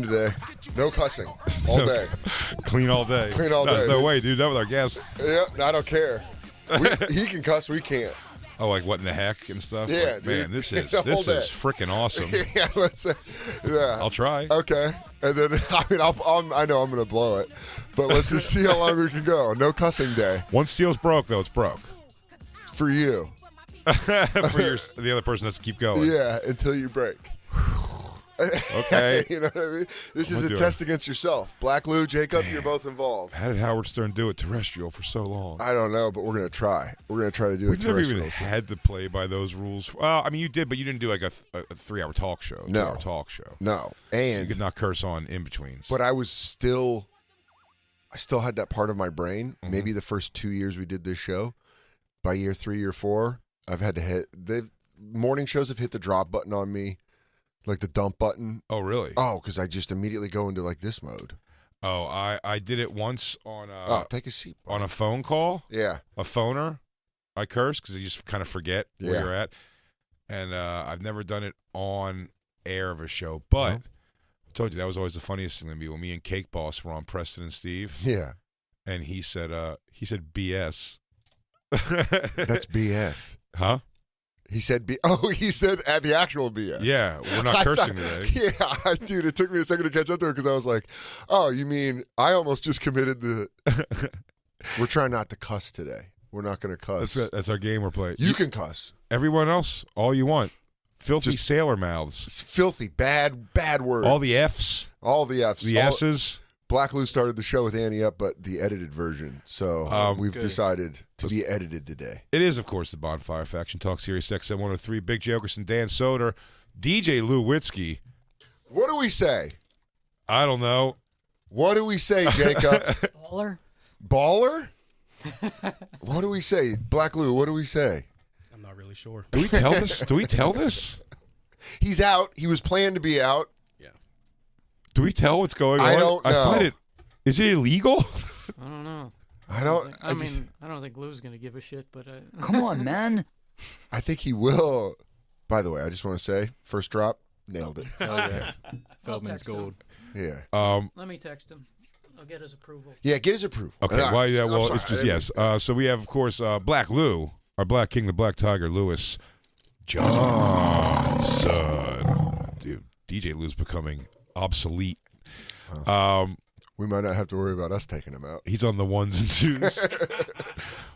today. No cussing. All day. Clean all day. Clean all day. No way, dude. That was our guest. Yep, I don't care. He can cuss, we can't. Oh, like what in the heck and stuff? Yeah, like, dude. man, this is whole day. freaking awesome. Yeah, yeah. I'll try. Okay. And then, I know I'm going to blow it, but let's just see how long we can go. No cussing day. Once steel's broke, though, it's broke. For you. For the other person has to keep going. Yeah, until you break. Okay. You know what I mean? This is a test against yourself. Black Lou, Jacob, you're both involved. How did Howard Stern do it terrestrial for so long? I don't know, but we're going to try. We're going to try to do it terrestrial. We've never even had to play by those rules. Well, I mean, you did, but you didn't do like a 3-hour talk show. No. 2-hour talk show. No. So And you could not curse on in-betweens. But I still had that part of my brain. Mm-hmm. Maybe the first 2 years we did this show. By year 3 or 4, I've had to hit. Morning shows have hit the drop button on me. Like the dump button. Oh, really? Oh, because I just immediately go into like this mode. Oh, I did it once on take a seat. On a phone call. Yeah. A phoner. I curse because you just kind of forget where you're at. And I've never done it on air of a show. But I told you that was always the funniest thing to me when me and Cake Boss were on Preston and Steve. Yeah. And he said BS. That's BS. Huh? He said he said at the actual BS. Yeah, we're not cursing today. Yeah, dude, it took me a second to catch up to it because I was like, oh, you mean I almost just committed we're trying not to cuss today. We're not going to cuss. That's our game we're playing. You can cuss. Everyone else, all you want. Filthy just sailor mouths. It's filthy, bad words. All the Fs. All the Fs. The S's. Black Lou started the show with Annie up, but the edited version. So we've decided to be edited today. It is, of course, the Bonfire Faction Talk Series XM 103. Big Jokerson, Dan Soder, DJ Lou Witzke. What do we say? I don't know. What do we say, Jacob? Baller? Baller? What do we say? Black Lou, what do we say? I'm not really sure. Do we tell this? Do we tell this? He's out. He was planned to be out. Do we tell what's going on? I don't know. I find it. Is it illegal? I don't know. I don't. I don't think Lou's gonna give a shit. But come on, man. I think he will. By the way, I just want to say, first drop, nailed it. Oh yeah, Feldman's gold. Yeah. Let me text him. I'll get his approval. Yeah, get his approval. Okay. Well, yeah. Well, it's just yes. So we have, of course, Black Lou, our Black King, the Black Tiger, Lewis Johnson. Dude, DJ Lou's becoming obsolete. We might not have to worry about us taking him out. He's on the ones and twos.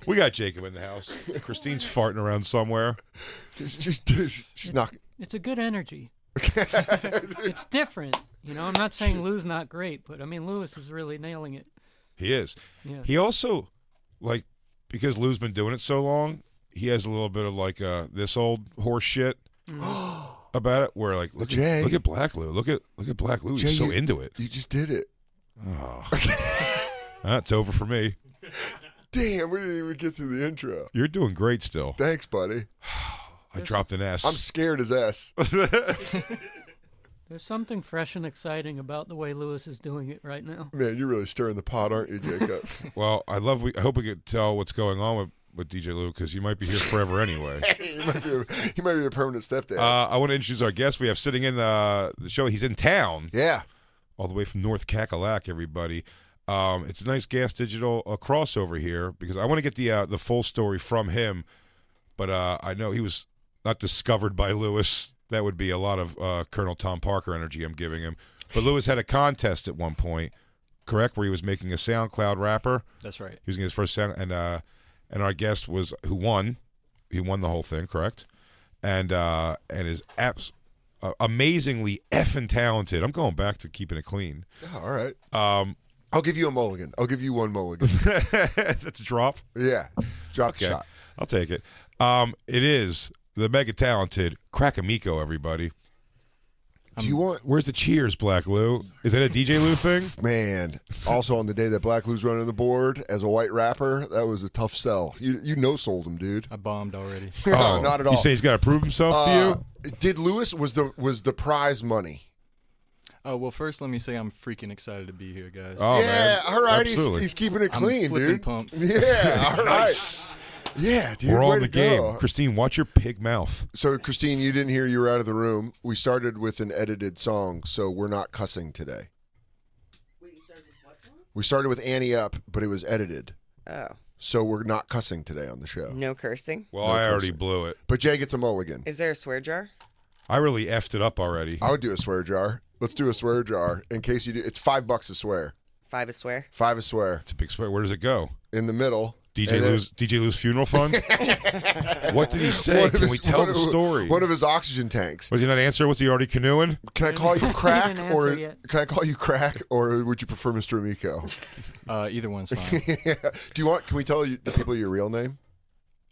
We got Jacob in the house. Christine's farting around somewhere. She's not. It's a good energy. It's different. You know, I'm not saying Lou's not great, but I mean, Lewis is really nailing it. He is. Yeah. He also, like, because Lou's been doing it so long, he has a little bit of like this old horse shit. About it, where like look at Black Lou, look at Black Lou. He's so into it. You just did it. Oh, that's over for me. Damn, we didn't even get through the intro. You're doing great still. Thanks, buddy. I dropped an S. I'm scared as S. There's something fresh and exciting about the way Lewis is doing it right now. Man, you're really stirring the pot, aren't you, Jacob? Well, I hope we could tell what's going on with DJ Lou, because you might be here forever anyway. He might be a permanent stepdad. I want to introduce our guest. We have sitting in the show. He's in town. Yeah. All the way from North Cackalack, everybody. It's a nice Gas Digital crossover here, because I want to get the full story from him. But I know he was not discovered by Lewis. That would be a lot of Colonel Tom Parker energy I'm giving him. But Lewis had a contest at one point, correct, where he was making a SoundCloud rapper. That's right. He was getting his first sound, and our guest was who won. He won the whole thing, correct? And is amazingly effing talented. I'm going back to keeping it clean. Oh, all right. I'll give you a mulligan. I'll give you one mulligan. That's a drop? Yeah. Drop the shot. I'll take it. It is the mega talented Crack Amico, everybody. Do you want? Where's the cheers, Black Lou? Is that a DJ Lou thing? Man, also on the day that Black Lou's running the board as a white rapper, that was a tough sell. You no-sold him, dude. I bombed already. No, not at all. You say he's got to prove himself to you? Did Lewis was the prize money? Oh, well, first let me say I'm freaking excited to be here, guys. Oh, yeah, man. all right. Absolutely. He's keeping it clean, I'm flipping dude. pumped. Yeah, all right. Nice. Yeah, dude. We're way on to the game. go. Christine, watch your pig mouth. So, Christine, you didn't hear you were out of the room. We started with an edited song, so we're not cussing today. Wait, you started what song? We started with Annie Up, but it was edited. Oh, So we're not cussing today on the show. no cursing. Well, No I already cursing. blew it. But Jay gets a mulligan. Is there a swear jar? I really effed it up already. I would do a swear jar. Let's do a swear jar. In case you do, it's $5 a swear. 5 a swear? 5 a swear. It's a big swear. Where does it go? In the middle. DJ And then- Lou's funeral fund? What did he say? One of Can his- we tell one the of- story? One of his oxygen tanks. Was he not answer? Was he already canoeing? Can I call you He crack didn't or answer yet. can I call you crack or would you prefer Mr. Amico? Either one's fine. Do you want? Can we tell you the people your real name,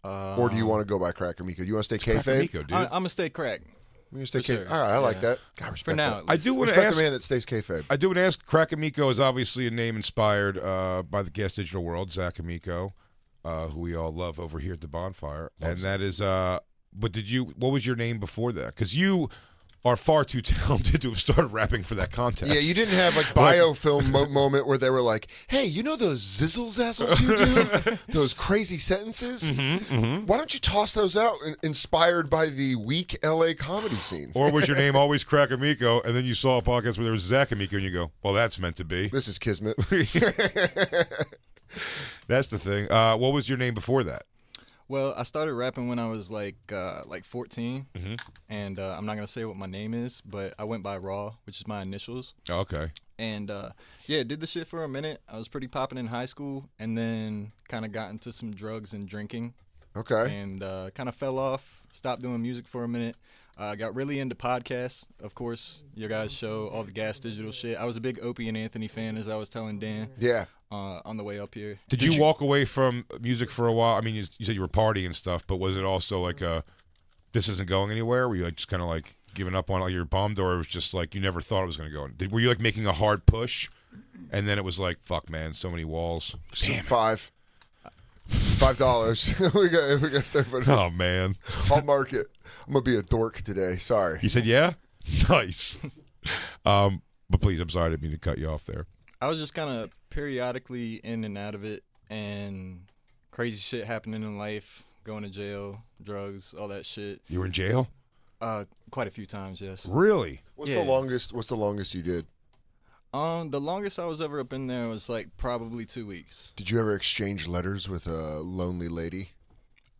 or do you want to go by Crack Amico? Do you want to stay kayfabe? Amico, dude. I'm gonna stay crack. You gonna stay For kayfabe? sure. All right, I like Yeah. that. God, respect For now, that. I do want to Respect ask. the man that stays kayfabe. I do want to ask. Crack Amico is obviously a name inspired by the Gas Digital World, Zach Amico, who we all love over here at the Bonfire, and that is. But did you? What was your name before that? Because you are far too talented to have started rapping for that contest. Yeah, you didn't have like biofilm moment where they were like, "Hey, you know those zizzle zazzles you do? Those crazy sentences? Why don't you toss those out?" Inspired by the weak LA comedy scene. Or was your name always Crack Amico, and then you saw a podcast where there was Zach Amico, and you go, "Well, that's meant to be." This is kismet. That's the thing. What was your name before that? Well, I started rapping when I was like 14, Mm-hmm. and I'm not gonna say what my name is, but I went by Raw, which is my initials. Oh, okay. And yeah, did the shit for a minute. I was pretty popping in high school, and then kind of got into some drugs and drinking, Okay. and kind of fell off. Stopped doing music for a minute. Got really into podcasts. Of course, your guys' show, all the Gas Digital shit. I was a big Opie and Anthony fan, as I was telling Dan Yeah. on the way up here. Did you walk away from music for a while? I mean, you said you were partying and stuff, but was it also like this isn't going anywhere? Were you like just kind of like giving up on it, like you're bummed, or it was just like you never thought it was going to go? Were you like making a hard push, and then it was like, fuck, man, so many walls. Damn it. $5. we got to start putting Oh man, I'll mark it. I'm gonna be a dork today. Sorry. you said yeah, nice. But please, I'm sorry, I didn't mean to cut you off there. I was just kind of periodically in and out of it, and crazy shit happening in life, going to jail, drugs, all that shit. You were in jail? Quite a few times, yes. Really? What's Yeah. the longest you did? The longest I was ever up in there was like probably 2 weeks. Did you ever exchange letters with a lonely lady?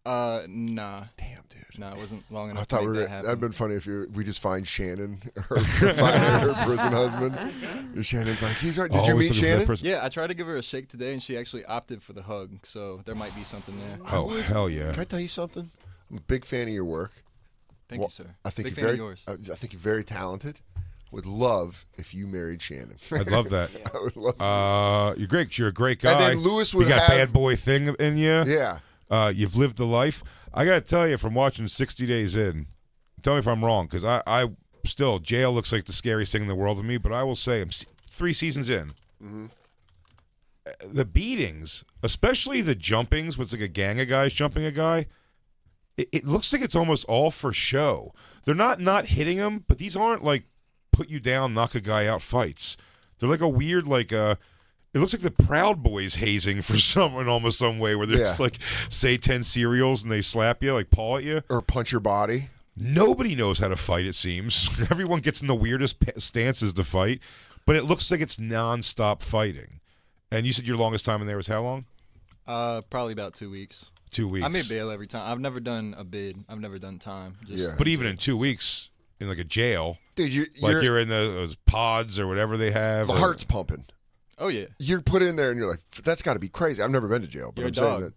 Nah, Damn, dude. it wasn't long enough. I thought to we make were. that happen. That'd been funny if we just find Shannon, her prison husband. And Shannon's like, he's right. Did you Always meet looking for that Shannon? person- Yeah, I tried to give her a shake today, and she actually opted for the hug. So there might be something there. Oh hell yeah! Can I tell you something? I'm a big fan of your work. Thank Well, you, sir. I think Big you're fan very. of yours. I think you're very talented. Would love if you married Shannon. I'd love that. I would love. You're great. You're a great guy. And then Lewis would you got have- bad boy thing in you. Yeah. You've lived the life. I got to tell you, from watching 60 Days In, tell me if I'm wrong, because I still, jail looks like the scariest thing in the world to me, but I will say I'm 3 seasons in. Mm-hmm. The beatings, especially the jumpings, what's like a gang of guys jumping a guy, it looks like it's almost all for show. They're not hitting him, but these aren't like put you down, knock a guy out fights. They're like a weird, like it looks like the Proud Boys hazing for someone almost some way where they just like say 10 cereals and they slap you, like paw at you. Or punch your body. Nobody knows how to fight, it seems. Everyone gets in the weirdest stances to fight, but it looks like it's nonstop fighting. And you said your longest time in there was how long? Probably about 2 weeks. 2 weeks. I made bail every time. I've never done a bid. I've never done time. Yeah. But even in 2 weeks, in like a jail, Dude, you're in those pods or whatever they have. the or- heart's pumping. Oh yeah, You're put in there and you're like, that's got to be crazy. I've never been to jail, but You're I'm a saying dog. that.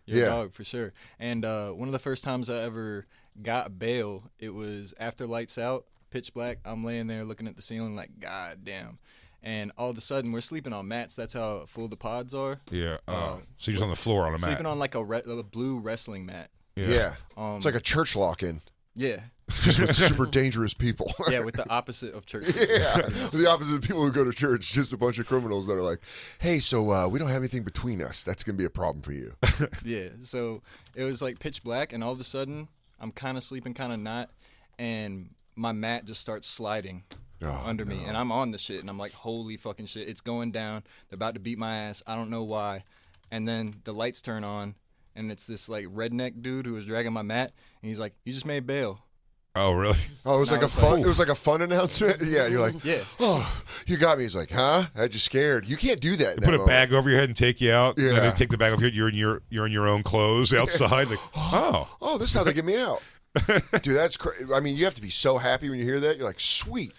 you're Yeah. a dog for sure. And one of the first times I ever got bail, it was after lights out, pitch black. I'm laying there looking at the ceiling like, God damn. And all of a sudden, we're sleeping on mats. That's how full the pods are. Yeah. So you're just on the floor on a mat. Sleeping on like a blue wrestling mat. Yeah. It's like a church lock-in, Yeah. just with super dangerous people. Yeah, with the opposite of church. Yeah, the opposite of people who go to church, just a bunch of criminals that are like, hey, so we don't have anything between us. That's going to be a problem for you. Yeah, so it was like pitch black, and all of a sudden, I'm kind of sleeping, kind of not, and my mat just starts sliding under me, and I'm on the shit, and I'm like, holy fucking shit, it's going down. They're about to beat my ass. I don't know why. And then the lights turn on, and it's this like redneck dude who was dragging my mat, and he's like, "You just made bail." Oh, really? Oh, it was And like I a was fun. like, It was like a fun announcement. Yeah, you're like, Yeah. oh, you got me. He's like, huh? I had you scared. You can't do that. in They that put a moment. bag over your head and take you out. Yeah. And then they take the bag off your head. You're in your own clothes outside. Like, oh. Oh, this is how they get me out. Dude, that's crazy. I mean, you have to be so happy when you hear that. You're like, sweet.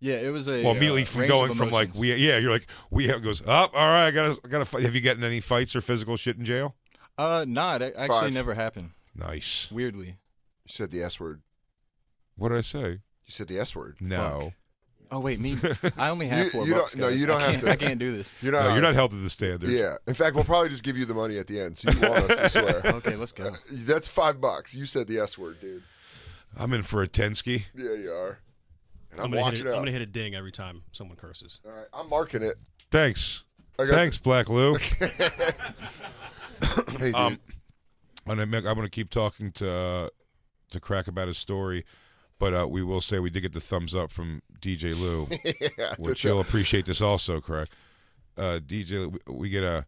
Yeah, it was a Well, immediately from range of going from like emotions. you're like we have goes up. All right, I gotta fight. Have you gotten any fights or physical shit in jail? Nah, that actually 5. never happened. Nice. Weirdly. You said the S word. What did I say? You said the S word. No, Oh wait, me. I only have $4. you don't- no, guys. you don't I have can't- to. I can't do this. You're no, not. you're not held to the standard. Yeah. In fact, we'll probably just give you the money at the end. So you want us to swear. Okay, let's go. That's $5. You said the S word, dude. I'm in for a Tensky. Yeah, you are. And I'm I'm gonna watching hit it, out. I'm gonna hit a ding every time someone curses. All right, I'm marking it. Thanks. I got Thanks, Black Lou. Hey, dude. I'm gonna keep talking to Crack about his story, but we will say we did get the thumbs up from DJ Lou, yeah, which you'll appreciate this also, Crack. DJ, we get a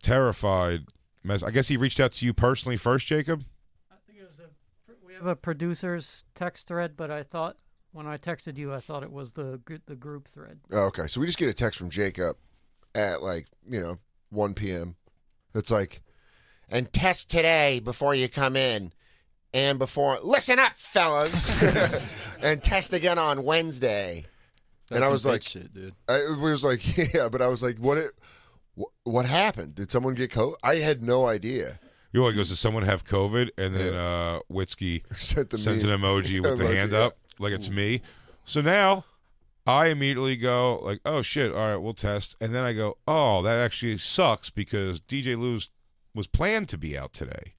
terrified mess. I guess he reached out to you personally first, Jacob. I think it was we have a producer's text thread, but I thought when I texted you, I thought it was the group thread. Oh, okay, so we just get a text from Jacob at 1 p.m. It's like, and test today before you come in, and before listen up, fellas, and test again on Wednesday. And I That's was some like, bitch shit, dude. I was like, yeah, but I was like, what happened? Did someone get COVID? I had no idea. You know, he goes, does someone have COVID? And then Witsky Sent sends an emoji with the Emoji, hand yeah. up, like it's me. So now I immediately go like, oh shit, all right, we'll test. And then I go, oh, that actually sucks because DJ Lou's was planned to be out today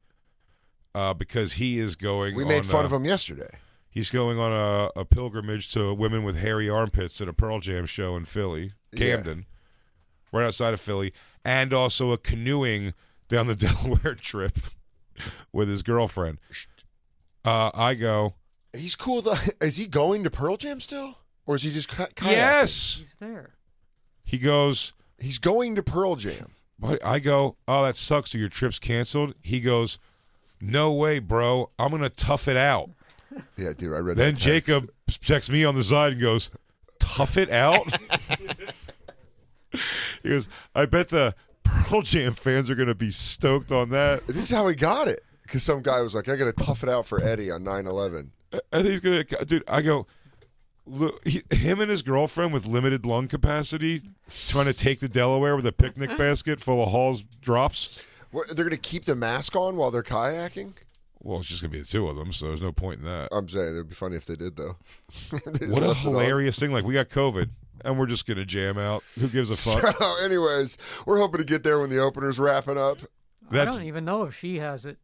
because he is going We made on, fun of him yesterday. He's going on a pilgrimage to women with hairy armpits at a Pearl Jam show in Philly, Camden, right outside of Philly, and also a canoeing down the Delaware trip with his girlfriend. I go, He's cool. Is he going to Pearl Jam still, or is he just kayaking? yes. He's there. He goes, He's going to Pearl Jam. but I go, oh, that sucks. So your trip's canceled. He goes, no way, bro. I'm gonna tough it out. Yeah, dude, I read Then that. text. Jacob checks me on the side and goes, tough it out? He goes, I bet the Pearl Jam fans are going to be stoked on that. This is how he got it. Because some guy was like, I got to tough it out for Eddie on 9/11. And he's going to, dude, I go, look, him and his girlfriend with limited lung capacity trying to take the Delaware with a picnic basket full of Hall's drops. What, they're going to keep the mask on while they're kayaking? Well, it's just going to be the two of them, so there's no point in that. I'm saying it'd be funny if they did, though. They just What a left it on. hilarious thing. Like, we got COVID, and we're just going to jam out. Who gives a fuck? So, anyways, we're hoping to get there when the opener's wrapping up. I don't even know if she has it.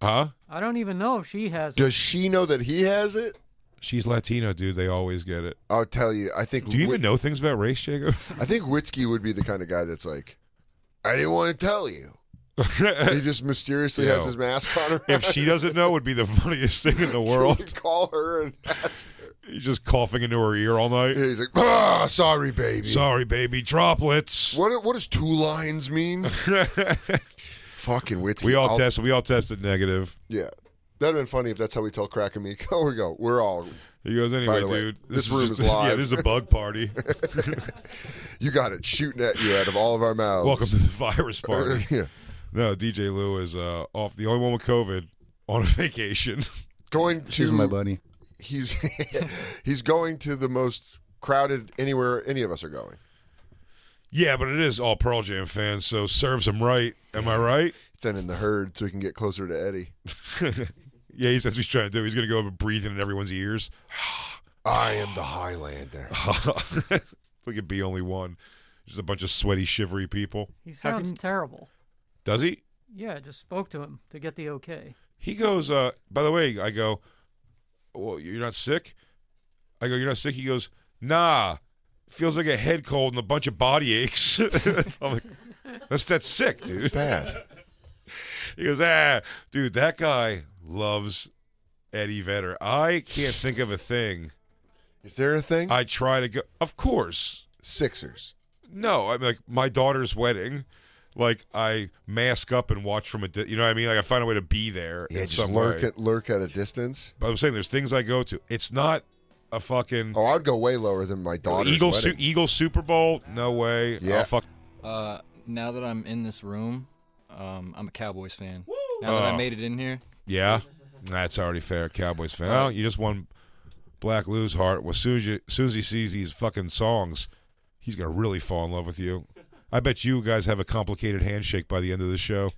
Huh? I don't even know if she has it. Does she know that he has it? She's Latino, dude. They always get it. I'll tell you. I think. Do you even know things about race, Jacob? I think Witsky would be the kind of guy that's like, I didn't want to tell you. He just mysteriously has Yo. his mask on. Around. If she doesn't know, it would be the funniest thing in the We world. call her and ask her. He's just coughing into her ear all night. Yeah, he's like, ah, sorry, baby. Sorry, baby, droplets. What does 2 lines mean? Fucking Witsky. We all tested negative. Yeah. That'd have been funny if that's how we tell Crack Amico. We go, we're all, He goes, anyway, By the way, dude. this room just, is live. Yeah, this is a bug party. you got it shooting at you out of all of our mouths. Welcome to the virus party. yeah. No, DJ Lou is off. The only one with COVID on a vacation. Going to, She's my buddy. he's he's going to the most crowded anywhere any of us are going. Yeah, but it is all Pearl Jam fans, so serves him right. Am I right? Thinning the herd so he can get closer to Eddie. Yeah, that's what he's trying to do. He's going to go up and breathe in everyone's ears. I am the Highlander. Look at be only one. Just a bunch of sweaty, shivery people. He sounds terrible. Does he? Yeah, I just spoke to him to get the okay. He goes, by the way, I go, well, you're not sick? I go, you're not sick? He goes, nah. Feels like a head cold and a bunch of body aches. I'm like, that's sick, dude. It's bad. He goes, dude, that guy loves Eddie Vedder. I can't think of a thing. Is there a thing? I try to go, of course. Sixers. No, I'm like, my daughter's wedding. like I mask up and watch from a you know what I mean? Like I find a way to be there. Yeah, in just some lurk way. at a distance. But I'm saying there's things I go to. It's not a fucking Oh, I'd go way lower than my daughter's wedding. Eagle Super Bowl. No way. Yeah. Oh, fuck. Now that I'm in this room, I'm a Cowboys fan. Now that I made it in here, Yeah, that's already fair. Cowboys fan. Oh, you just won Black Lou's heart. Well, soon as he sees these fucking songs, he's gonna really fall in love with you. I bet you guys have a complicated handshake by the end of the show.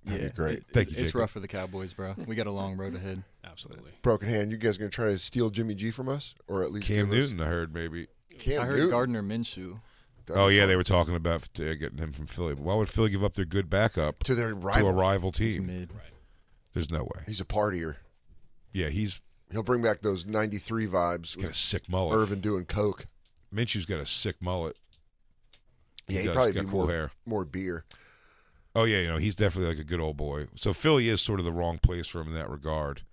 That'd be great. Thank you, it's Jacob. rough for the Cowboys, bro. We got a long road ahead. Absolutely. Broken hand. You guys gonna try to steal Jimmy G from us, or at least Cam give us- Newton, I heard maybe. Cam I heard Newton. Gardner Minshew. That'd Oh be yeah, fun. they were talking about getting him from Philly. But why would Philly give up their good backup to their to rival. a rival He's team? mid. There's no way. He's a partier. Yeah, he's He'll bring back those '93 vibes got a with sick mullet. Irvin doing coke. Minshew's got a sick mullet. Yeah, he'd does. probably He's be got cool more hair. more beer. Oh yeah, he's definitely like a good old boy. So Philly is sort of the wrong place for him in that regard.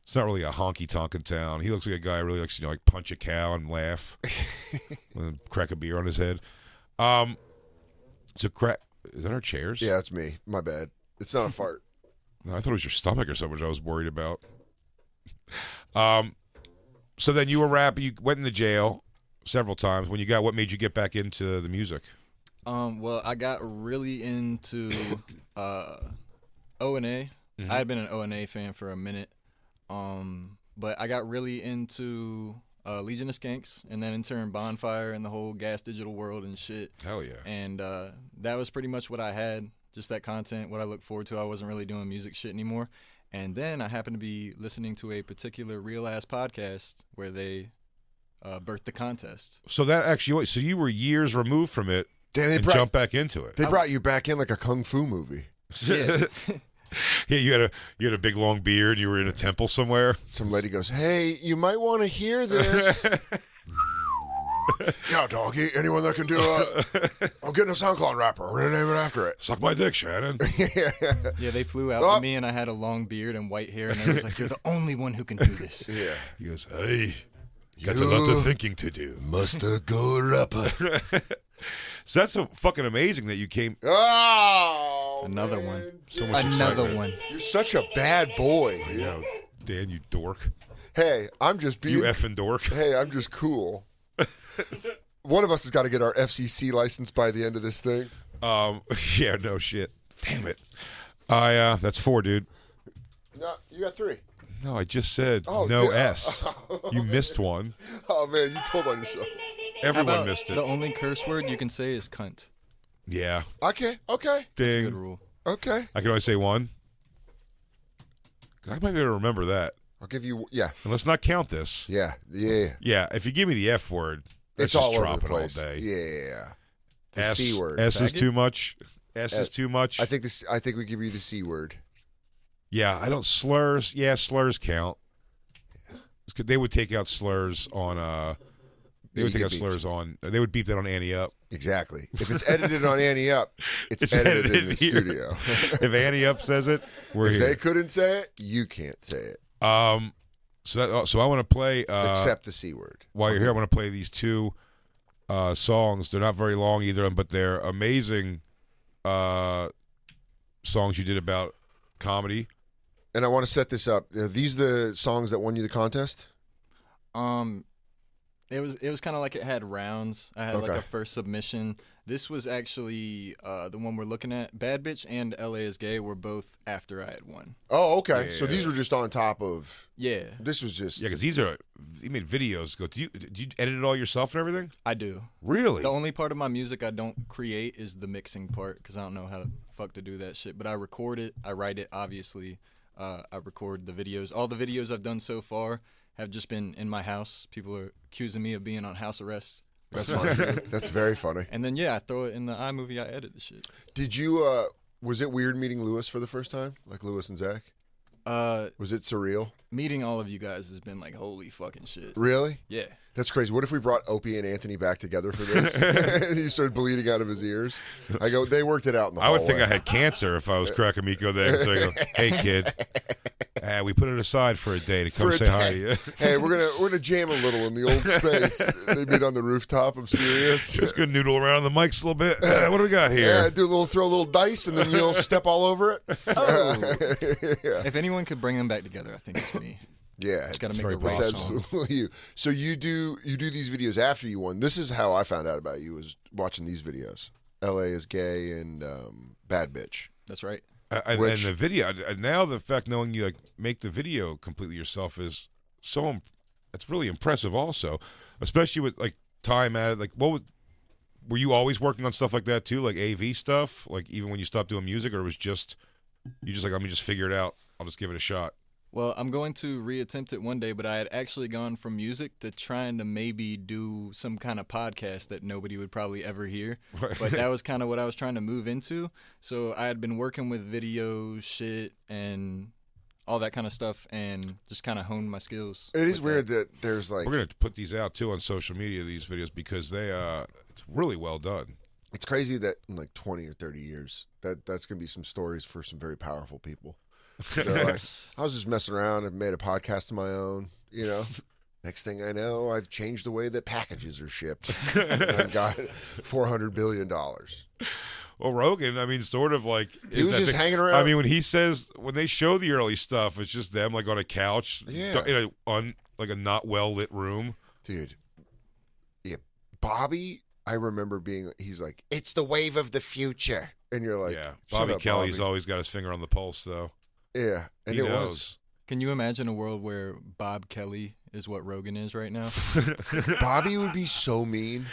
It's not really a honky tonk in town. He looks like a guy who really likes, like punch a cow and laugh, and crack a beer on his head. So crack. Is that our chairs? Yeah, it's me. My bad. It's not a fart. No, I thought it was your stomach or something, which I was worried about. So then you were rapping. You went into jail several times. What made you get back into the music? Well, I got really into O&A. I had been an O&A fan for a minute. But I got really into Legion of Skanks, and then in turn Bonfire and the whole Gas Digital world and shit. Hell yeah. And that was pretty much what I had, just that content, what I looked forward to. I wasn't really doing music shit anymore. And then I happened to be listening to a particular real-ass podcast where they birthed the contest. So that actually, so you were years removed from it Damn, and jumped back into it. They brought you back in like a kung fu movie. Yeah. Yeah, you had a big long beard. You were in a temple somewhere. Some lady goes, "Hey, you might want to hear this." Yeah, doggy. Anyone that can do I'm getting a SoundCloud rapper. We're gonna name it after it. Suck my dick, Shannon. Yeah, they flew out Oh. to me, and I had a long beard and white hair, and they was like, "You're the only one who can do this." Yeah. He goes, "Hey, got a lot of thinking to do." Must a good rapper. So that's so fucking amazing that you came. Oh, Another man. one. So much Another excitement. one. You're such a bad boy. You know, Dan, you dork. Hey, I'm just being. You effing dork. Hey, I'm just cool. One of us has got to get our FCC license by the end of this thing. Yeah, no shit. Damn it. That's 4, dude. No, you got 3. No, I just said Oh, no dude. S. You missed one. Oh man, you told on yourself. How Everyone about missed it. the only curse word you can say is cunt? Yeah. Okay. That's a good Ding. rule. Okay. I can only say one. I might be able to remember that. I'll give you. Yeah. And let's not count this. Yeah. Yeah. Yeah, if you give me the F word, let's It's all just over drop the it all place. day. Yeah. The S, C word. S is Faggot? too much. S is too much. I think this. I think we give you the C word. Yeah, I don't slurs. Yeah, slurs count. It's good. They would take out slurs on. They Yeah, would you take out get beeped. slurs on. They would beep that on Annie Up. Exactly. If it's edited on Annie Up, it's It's edited in edited the here. studio. If Annie Up says it, we're If here. they couldn't say it, you can't say it. So I want to play. Except the C word. While you're here, I want to play these 2 songs. They're not very long either, but they're amazing songs you did about comedy. And I want to set this up. Are these the songs that won you the contest? It was kind of like it had rounds. I had like Okay. a first submission. This was actually the one we're looking at. Bad Bitch and LA is Gay were both after I had won. Oh, okay. So Yeah. these were just on top of. Yeah, This was just. Yeah, because you made videos. Do you edit it all yourself and everything? I do. Really? The only part of my music I don't create is the mixing part because I don't know how to fuck to do that shit. But I record it. I write it, obviously. I record the videos. All the videos I've done so far have just been in my house. People are accusing me of being on house arrest. That's funny. That's very funny. And then, yeah, I throw it in the iMovie. I edit the shit. Did you? Was it weird meeting Lewis for the first time, like Lewis and Zach? Was it surreal? Meeting all of you guys has been like, holy fucking shit. Really? Yeah. That's crazy. What if we brought Opie and Anthony back together for this? And he started bleeding out of his ears. I go, they worked it out in the I would hallway. think I had cancer if I was crack Amico there. So I go, hey kid, We put it aside for a day to come For a say hi to day. you. Hey, we're gonna jam a little in the old space. They meet on the rooftop. I'm serious. Just gonna noodle around the mics a little bit. What do we got here? Yeah, throw a little dice, and then you'll step all over it. Oh. Yeah. If anyone could bring them back together, I think it's me. Yeah, Just got to make very the right it's song. absolutely you. So you do these videos after you won. This is how I found out about you, was watching these videos. L.A. is gay and bad bitch. That's right. And Which- the video now, the fact knowing you like make the video completely yourself is so it's really impressive. Also, especially with like time added. Like, were you always working on stuff like that too, like AV stuff? Like even when you stopped doing music, or it was just you just like, let me just figure it out. I'll just give it a shot. Well, I'm going to reattempt it one day, but I had actually gone from music to trying to maybe do some kind of podcast that nobody would probably ever hear. But that was kind of what I was trying to move into. So I had been working with video shit and all that kind of stuff and just kind of honed my skills. It is with weird that. that there's like, We're gonna put these out too on social media, these videos, because they it's really well done. it's crazy that in like 20 or 30 years that's gonna be some stories for some very powerful people. They're like, I was just messing around and made a podcast of my own, you know. Next thing I know, I've changed the way that packages are shipped. And I've got $400 billion. Well, Rogan, I mean, sort of like He was just hanging around. I mean, when they show the early stuff, it's just them like on a couch, Yeah. in like a not well lit room. Dude. Yeah. Bobby, I remember he's like, it's the wave of the future. And you're like, Yeah, shut Bobby up, Kelly's Bobby. always got his finger on the pulse, though. Yeah. And He it knows. was. Can you imagine a world where Bob Kelly is what Rogan is right now? Bobby would be so mean.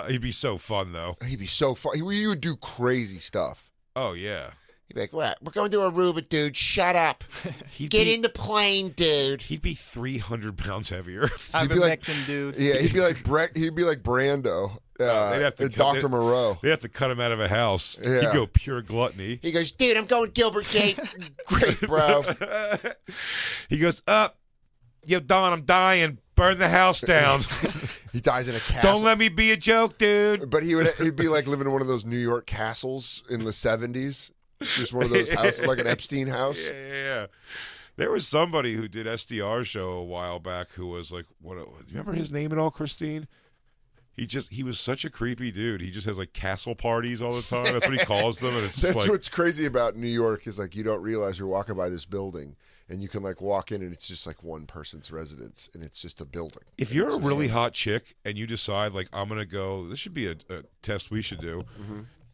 He'd be so fun, though. He'd be so fun. He would do crazy stuff. Oh yeah, He'd be like, what? We're going to Aruba, dude. Shut up. he'd Get be, in the plane, dude. He'd be 300 pounds heavier. I've be been like- like, dude. Yeah, he'd be like Brando. they'd have to Dr. Moreau. They have to cut him out of a house. Yeah. He'd go pure gluttony. He goes, dude, I'm going Gilbert Gate. Great, bro. He goes, up. Yo, Don, I'm dying. Burn the house down. He dies in a castle. Don't let me be a joke, dude. But he'd be like living in one of those New York castles in the 70s. Just one of those houses, like an Epstein house. Yeah. There was somebody who did SDR's show a while back who was like, do you remember his name at all, Christine? He was such a creepy dude. He just has like castle parties all the time. That's what he calls them. And it's just That's like, what's crazy about New York is like you don't realize you're walking by this building and you can like walk in and it's just like one person's residence and it's just a building. if And you're it's a just really like- hot chick and you decide like, I'm going to go, this should be a test we should do,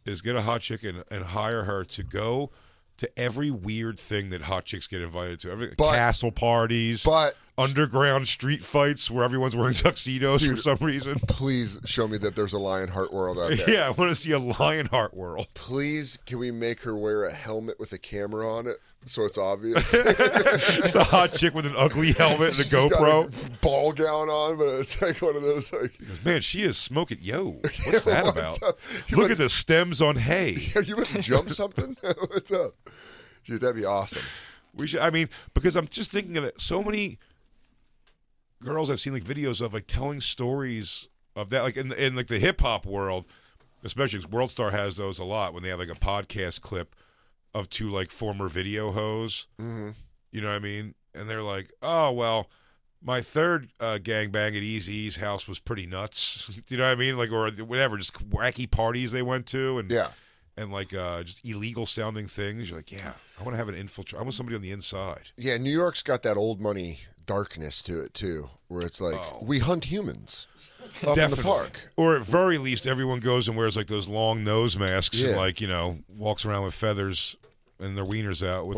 is get a hot chick and hire her to go to every weird thing that hot chicks get invited to. But- Castle parties, But underground street fights where everyone's wearing tuxedos for Dude. some reason. please show me that there's a Lionheart world out there. Yeah, I want to see a Lionheart world. Please, can we make her wear a helmet with a camera on it so it's obvious? It's a hot chick with an ugly helmet and a She's got GoPro. a ball gown on, but it's like one of those like. Man, she is smoking. Yo, what's that What's about? up? You Look want- at the stems on hay. You want to jump something? What's up? Dude, that'd be awesome. We should. I mean, because I'm just thinking of it. So many girls I've seen like videos of like telling stories of that, like in like the hip hop world, especially because World Star has those a lot when they have like a podcast clip of two like former video hoes. Mm-hmm. You know what I mean? And they're like, oh well, my third gangbang at Eazy's house was pretty nuts. You know what I mean? Like or whatever, just wacky parties they went to and Yeah. and like just illegal sounding things. You're like, yeah, I want to have an I want somebody on the inside. Yeah, New York's got that old money darkness to it too, where it's like we hunt humans up in the park. Or at very least, everyone goes and wears like those long nose masks and Yeah. like walks around with feathers and their wieners out with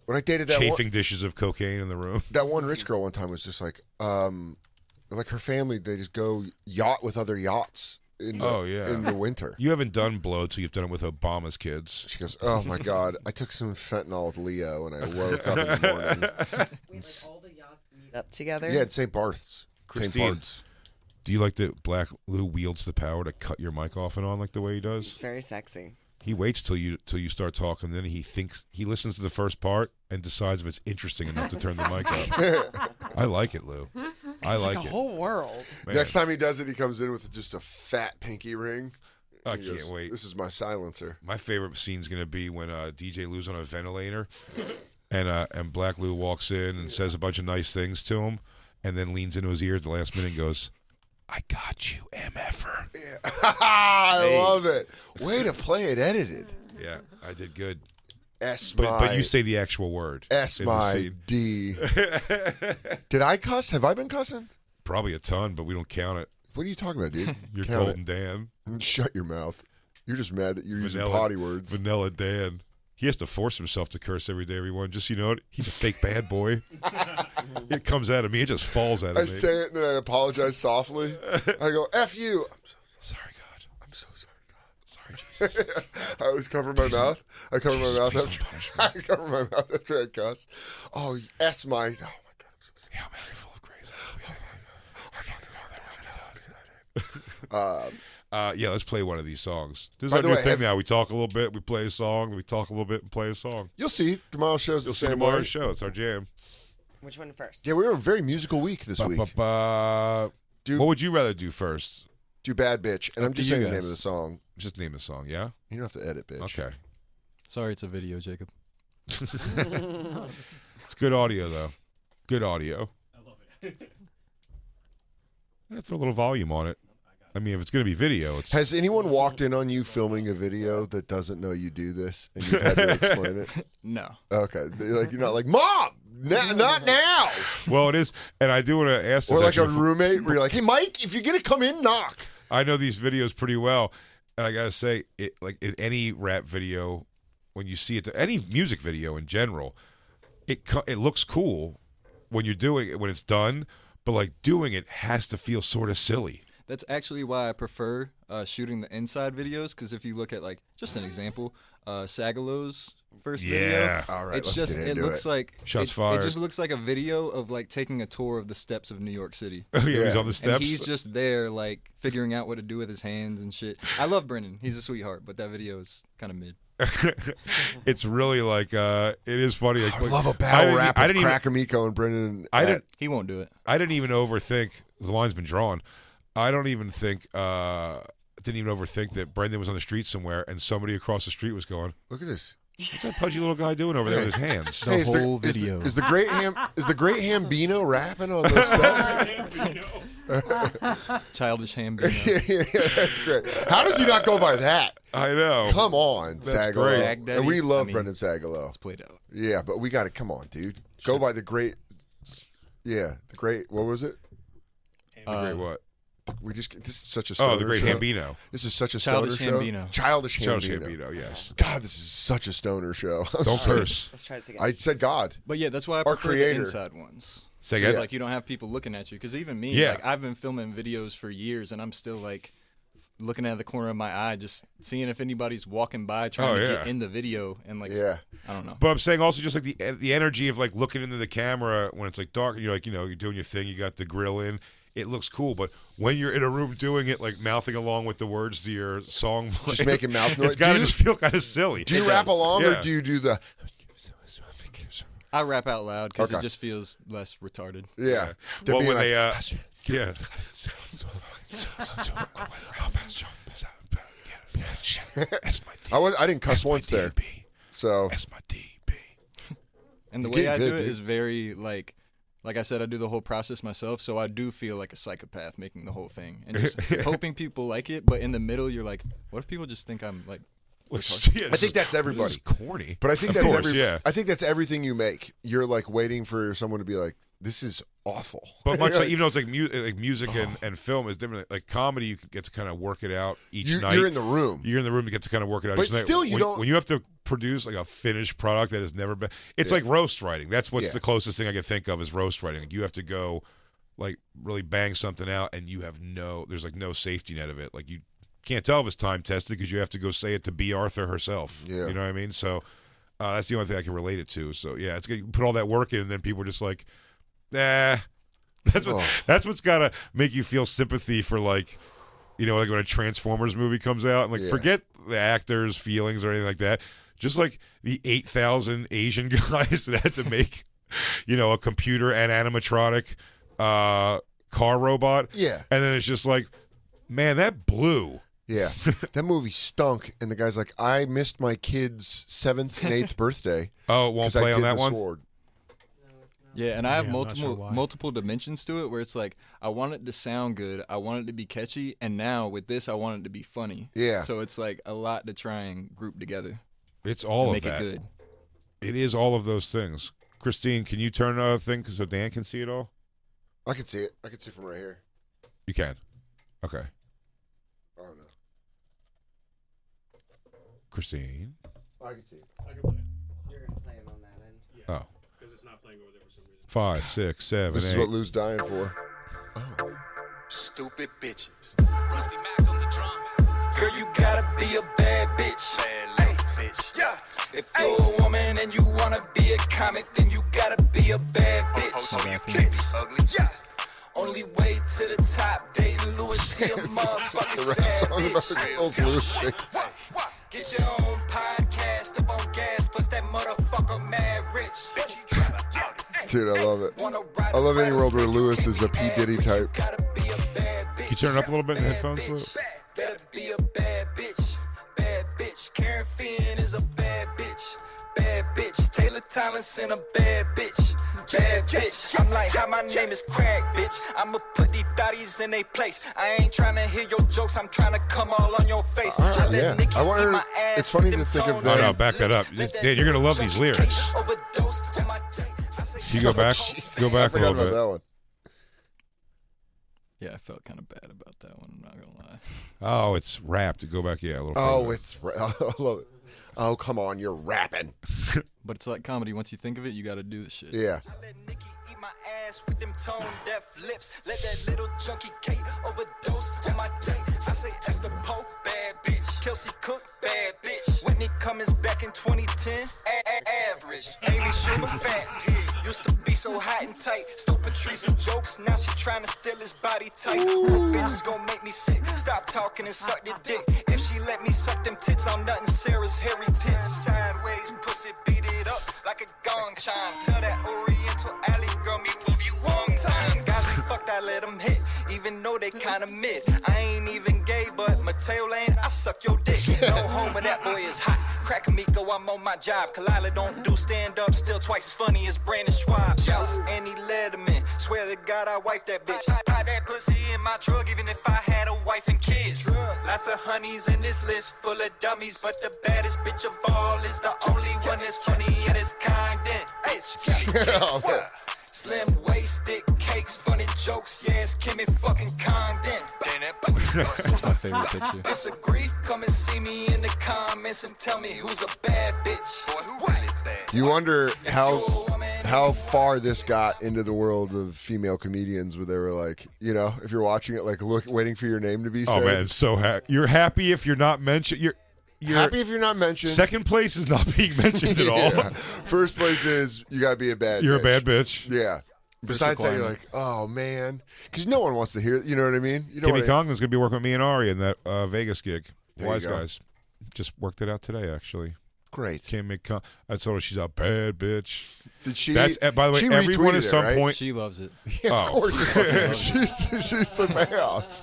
When I dated that chafing one, dishes of cocaine in the room. that one rich girl one time was just like her family, they just go yacht with other yachts in the winter. You haven't done blow till you've done it with Obama's kids. She goes, oh my God, I took some fentanyl with Leo and I woke up in the morning. Wait, like all the yachts meet up together? Yeah, it's St. Barth's. Christine. St. Barth's. Do you like that Black Lou wields the power to cut your mic off and on like the way he It's does? very sexy. He waits till you start talking, then he listens to the first part and decides if it's interesting enough to turn the mic up. I like it, Lou. I It's like like a it. whole world. Man, Next time he does it, he comes in with just a fat pinky ring. I He can't goes, wait. This is my silencer. My favorite scene's gonna be when DJ Lou's on a ventilator, And Black Lou walks in and says a bunch of nice things to him, and then leans into his ear at the last minute and goes, "I got you, MFer." Yeah. I love it. Way to play it edited. Yeah, I did good. But you say the actual word. S in the my scene. D. Did I cuss? Have I been cussing? Probably a ton, but we don't count it. What are you talking about, dude? You're Count Golden Dan. it. Shut your mouth. You're just mad that you're using Vanilla- potty words. Vanilla Dan. He has to force himself to curse every day, everyone. Just so you know it, he's a fake bad boy. It comes out of me. It just falls out of I me. say it and then I apologize softly. I go, F you. Sorry, God. I'm so sorry, Sorry, Jesus. God. I always cover my mouth. I cover Jesus, my mouth please after don't punish me. I cover my mouth after I cuss. Oh, S my. Oh my God. Hail Mary, full of grace. Yeah, let's play one of these songs. This is By our the new way, thing now. We talk a little bit, we play a song, we talk a little bit and play a song. You'll see. Tomorrow's show's You'll the see same tomorrow's way. show. It's our jam. Which one first? Yeah, we were a very musical week this week. What would you rather do first? Do Bad Bitch. And I'm Up to just you saying the name guys. of the song. Just name the song, yeah? You don't have to edit, bitch. Okay. Sorry, it's a video, Jacob. It's good audio, though. Good audio. I love it. Throw a little volume on it. I mean, if it's going to be video, it's... Has anyone walked in on you filming a video that doesn't know you do this and you've had to explain it? No. Okay. Like you're not like, Mom, not now. Well, it is, and I do want to ask this Or like a actually- roommate where you're like, hey, Mike, if you're going to come in, knock. I know these videos pretty well, and I gotta say, it like in any rap video, when you see it, any music video in general, it looks cool when you're doing it when it's done, but like doing it has to feel sort of silly. That's actually why I prefer shooting the inside videos, because if you look at, like, just an example, Sagalow's first video. Yeah. All right, It's let's just, get it into looks it. like, Shots it fired. just looks like a video of, like, taking a tour of the steps of New York City. Yeah, he's Yeah. on the steps. And he's just there, like, figuring out what to do with his hands and shit. I love Brennan. He's a sweetheart, but that video is kind of mid. It's really like it is funny. Like, I would love a I battle didn't- rap I with didn't even- Crack Amico and Brendan. I didn't. He won't do it. I didn't even overthink. The line's been drawn. I don't even think. Didn't even overthink that Brendan was on the street somewhere and somebody across the street was going, Look at this. "What's that pudgy little guy doing over there with his hands?" The whole is video. Is the great Hambino rapping on those steps? Childish Hambino. Yeah, that's great. How does he not go by that? I know. Come on, That's Sagalow. great. Sag Daddy? And we love I mean, Brendan Sagalow. It's played out. Yeah, but we got to come on, dude. Go by the great. Yeah, the great. What was it? The great what? We just. This is such a stoner Oh, the great show. Hambino. This is such a stoner Childish show. Hambino. Childish Hambino. Charles Hambino, yes. God, this is such a stoner show. Don't curse. Let's try this again. I said God. But yeah, that's why I Our prefer creator. the inside ones. Say Because again. like you don't have people looking at you. Because even me, Yeah. like I've been filming videos for years, and I'm still like looking at the corner of my eye, just seeing if anybody's walking by trying to yeah. get in the video, and like Yeah. I don't know. But I'm saying also just like the energy of like looking into the camera when it's like dark and you're like, you're doing your thing, you got the grill in, it looks cool. But when you're in a room doing it, like mouthing along with the words to your song, Just making mouth noise. it's got to Do you- just feel kind of silly. Do you It rap does. along Yeah. or do you do the? I rap out loud because Okay. it just feels less retarded. Yeah. To Well, be when like, they yeah. I didn't cuss once there. So That's my DB. And the You're way getting I good, do it dude. is very like I said, I do the whole process myself, so I do feel like a psychopath making the whole thing and just hoping people like it. But in the middle, you're like, what if people just think I'm like? I think that's everybody. This is corny. But I think Of that's course, yeah. I think that's everything you make. You're like waiting for someone to be like, "This is awful." But much You're like, even though it's like, music and film is different. Like comedy, you get to kind of work it out each night. you're in the room. You're in the room to get to kind of work it out. But each night. still, you when, don't- When you have to produce like a finished product that has never been, it's like roast writing. That's what's Yeah. the closest thing I can think of is roast writing. Like you have to go, like really bang something out, and you have there's like no safety net of it. Like you can't tell if it's time tested because you have to go say it to B. Arthur herself. Yeah. You know what I mean? So that's the only thing I can relate it to. So yeah, it's you put all that work in, and then people are just like, nah. That's what's gotta make you feel sympathy for like like when a Transformers movie comes out and like Yeah. forget the actors' feelings or anything like that. Just like the 8,000 Asian guys that had to make a computer and animatronic car robot. Yeah. And then it's just like, man, that blew. Yeah, that movie stunk, and the guy's like, I missed my kid's 7th and 8th birthday Oh, it won't because I play on did that the one? sword. Yeah, and I have Yeah, I'm not sure why. multiple dimensions to it where it's like I want it to sound good, I want it to be catchy, and now with this I want it to be funny. Yeah. So it's like a lot to try and group together It's all and of make that. it good. It is all of those things. Christine, can you turn a thing so Dan can see it all? I can see it. I can see it from right here. You can. Okay. Oh, no. Christine. I can see it. I can play it. You're gonna play it on that end. Yeah. Oh. Because it's not playing over there for some reason. 5, 6, 7, This 8. is what Lou's dying for. Oh. Stupid bitches. Rusty Mac on the drums. Girl, you gotta be a bad bitch. Bad bitch. Yeah. If you're a woman and you wanna be a comic, then you gotta be a bad bitch. Oh, you bitch. Ugly. Yeah. Only way to the top, dating Lewis, he a It's just a motherfucking rap song about savage. girls losing. Get your own podcast up on gas, plus that motherfucker mad rich. Dude, I love it. I love any world where Lewis is a P. Diddy type. Can Can you turn it up a little bit in the headphones, Lou? Better be a bad bitch. Bad bitch. Karen Finn is a bad bitch. Bad bitch. Taylor Tomlinson a bad bitch. Bad bitch. I'm like, how my name is Craig, bitch. I'ma put these thotties in they place. I ain't trying to hear your jokes. I'm trying to come all on your face. All right, I let yeah. Nikki I want eat her- my ass it's funny with to them think of toned that. No, up back that up. lips. Let Dan, you're gonna love that these junkie lyrics. cake overdose on my tape. I say, Can you go back? Jesus, Go back I a forgot little about bit. that one. Yeah, I felt kind of bad about that one, I'm not gonna lie. Oh, it's rapped. Go back, yeah, a little Oh, further. it's. I love it. Oh, come on, you're rapping. But it's like comedy, once you think of it, you gotta do the shit. Yeah. I let Nikki eat my ass with them tone deaf lips. Let that little junkie Kate overdose on my tape. I say Esther Poe, bad bitch. Kelsey Cook, bad bitch. Whitney Cummings back in 2010, average. Amy Schumer, fat pig. Used to be so hot and tight. Stole Patrice's jokes, now she trying to steal his body tight. What bitch is gonna make me sick? Stop talking and suck the dick. If she let me suck them tits, I'm nothing Sarah's hairy tits. Sideways, pussy beat it up like a gong chime. Tell that Oriental alley girl me love you one time. Guys we fucked, I let them hit, even though they kinda mid. I ain't even gay, but Mateo Lane, I suck your dick. No homo, that boy is hot. Crack Amico, I'm on my job. Kalila don't do stand up, still twice as funny as Brandon Schwab. Shouts Annie Letterman, swear to God I wife that bitch. I that pussy in my drug, even if I had a wife and kids. Lots of honeys in this list, full of dummies, but the baddest bitch of all is the only one that's funny and is kind. Hey, she got me Oh, man. slim waist, thick cakes, funny jokes, yeah, it's Kimmy fucking Condon. That's my favorite picture. Disagree? Come and see me in the comments and tell me who's a bad bitch. Boy, who really bad? You wonder how far this got into the world of female comedians, where they were like, you know, if you're watching it, like waiting for your name to be said. Oh man, so you're happy if you're not mentioned. You're Happy if you're not mentioned. second place is not being mentioned at all. Yeah. First place is you gotta be a bad. You're bitch. a bad bitch. Yeah. Besides that, you're like, oh man, because no one wants to hear. You know what I mean? You Kimmy Congdon's gonna be working with me and Ari in that Vegas gig. There you Wise go. guys, just worked it out today actually. Great. Kimmy Cong, I told her she's a bad bitch. Did she? That's by the way, she everyone retweeted at some it, right? point. She loves it. Yeah, of Oh. course. she's the payoff.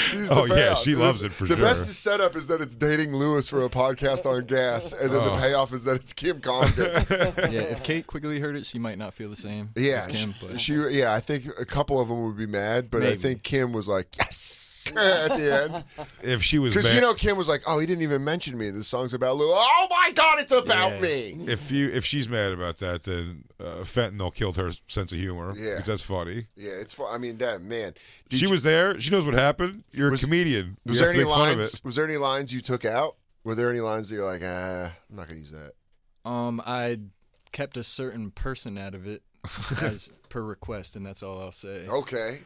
She's the Oh, yeah, payoff. she loves it for the sure. best setup is that it's dating Lewis for a podcast on gas, and then the Oh. payoff is that it's Kim Congdon. Yeah, if Kate Quigley heard it, she might not feel the same. Yeah, as Kim, but yeah. I think a couple of them would be mad, but I Maybe. think Kim was like, yes, at the end. If she was Because mad, you know, Kim was like, "Oh, he didn't even mention me. The song's about Lou. Oh my God, it's about Yeah. me." if she's mad about that, then fentanyl killed her sense of humor. Yeah. 'Cause that's funny. Yeah, it's. I mean, that man. Did She you- was there. She knows what happened. You're Was- a comedian. Was You there have to any make fun of lines? it. Was there any lines you took out? Were there any lines that you're like, I'm not gonna use that. I kept a certain person out of it as per request, and that's all I'll say. Okay.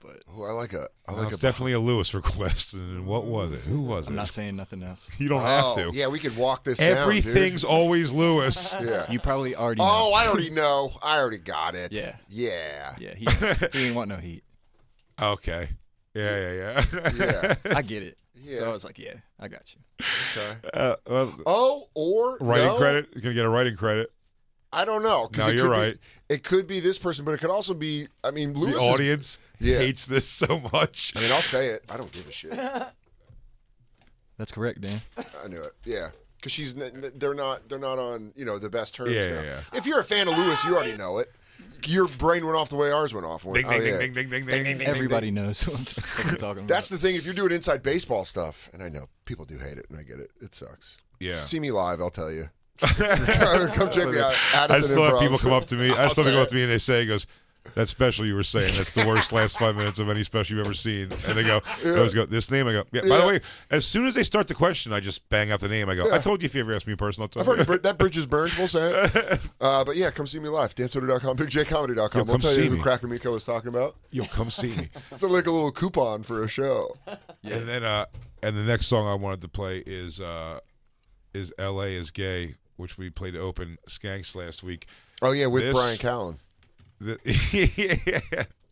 But Oh, I like a. Well, it's definitely a Lewis request. And what was it? Who was it? I'm not saying nothing else. You don't have to. Yeah, we could walk this Everything's down, always Lewis. dude. Yeah. You probably already know. Oh, I already know. I already got it. Yeah. Yeah. Yeah, he ain't want no heat. Okay. Yeah. Yeah. I get it. Yeah. So I was like, yeah, I got you. Okay. Well, Oh, or writing no, credit. You're gonna get a writing credit. I don't know. 'Cause No, it you're could be- right. It could be this person, but it could also be. I mean, Lewis The audience Yeah. hates this so much. I mean, I'll say it. I don't give a shit. That's correct, Dan. I knew it. Yeah, because they're not on the best terms Yeah, now. yeah. If you're a fan of Lewis, you already know it. Your brain went off the way ours went off. Ding, ding, ding, ding, ding, ding, ding. Everybody knows what I'm talking about. That's the thing. If you're doing inside baseball stuff, and I know people do hate it, and I get it. It sucks. Yeah. See me live, I'll tell you. Come check me out. I Addison still have Improv. people come up to me. I I'll still have say people it. up to me and they say, "Goes that special you were saying? That's the worst last 5 minutes of any special you've ever seen." And they go, "I always go this name." I go, "Yeah." By the way, as soon as they start the question, I just bang out the name. I go, "I told you if you ever ask me in person, I'll tell I've you." heard that bridge is burned. We'll say it. But yeah, come see me live. DanSoder.com, BigJComedy.com. Yo, We'll come tell you see who me. Crack Amico was talking about. Yo, come see me. It's like a little coupon for a show. And then, and the next song I wanted to play is "L.A. Is Gay," which we played to open Skanks last week. Oh yeah, with This- Brian Callen. Yeah.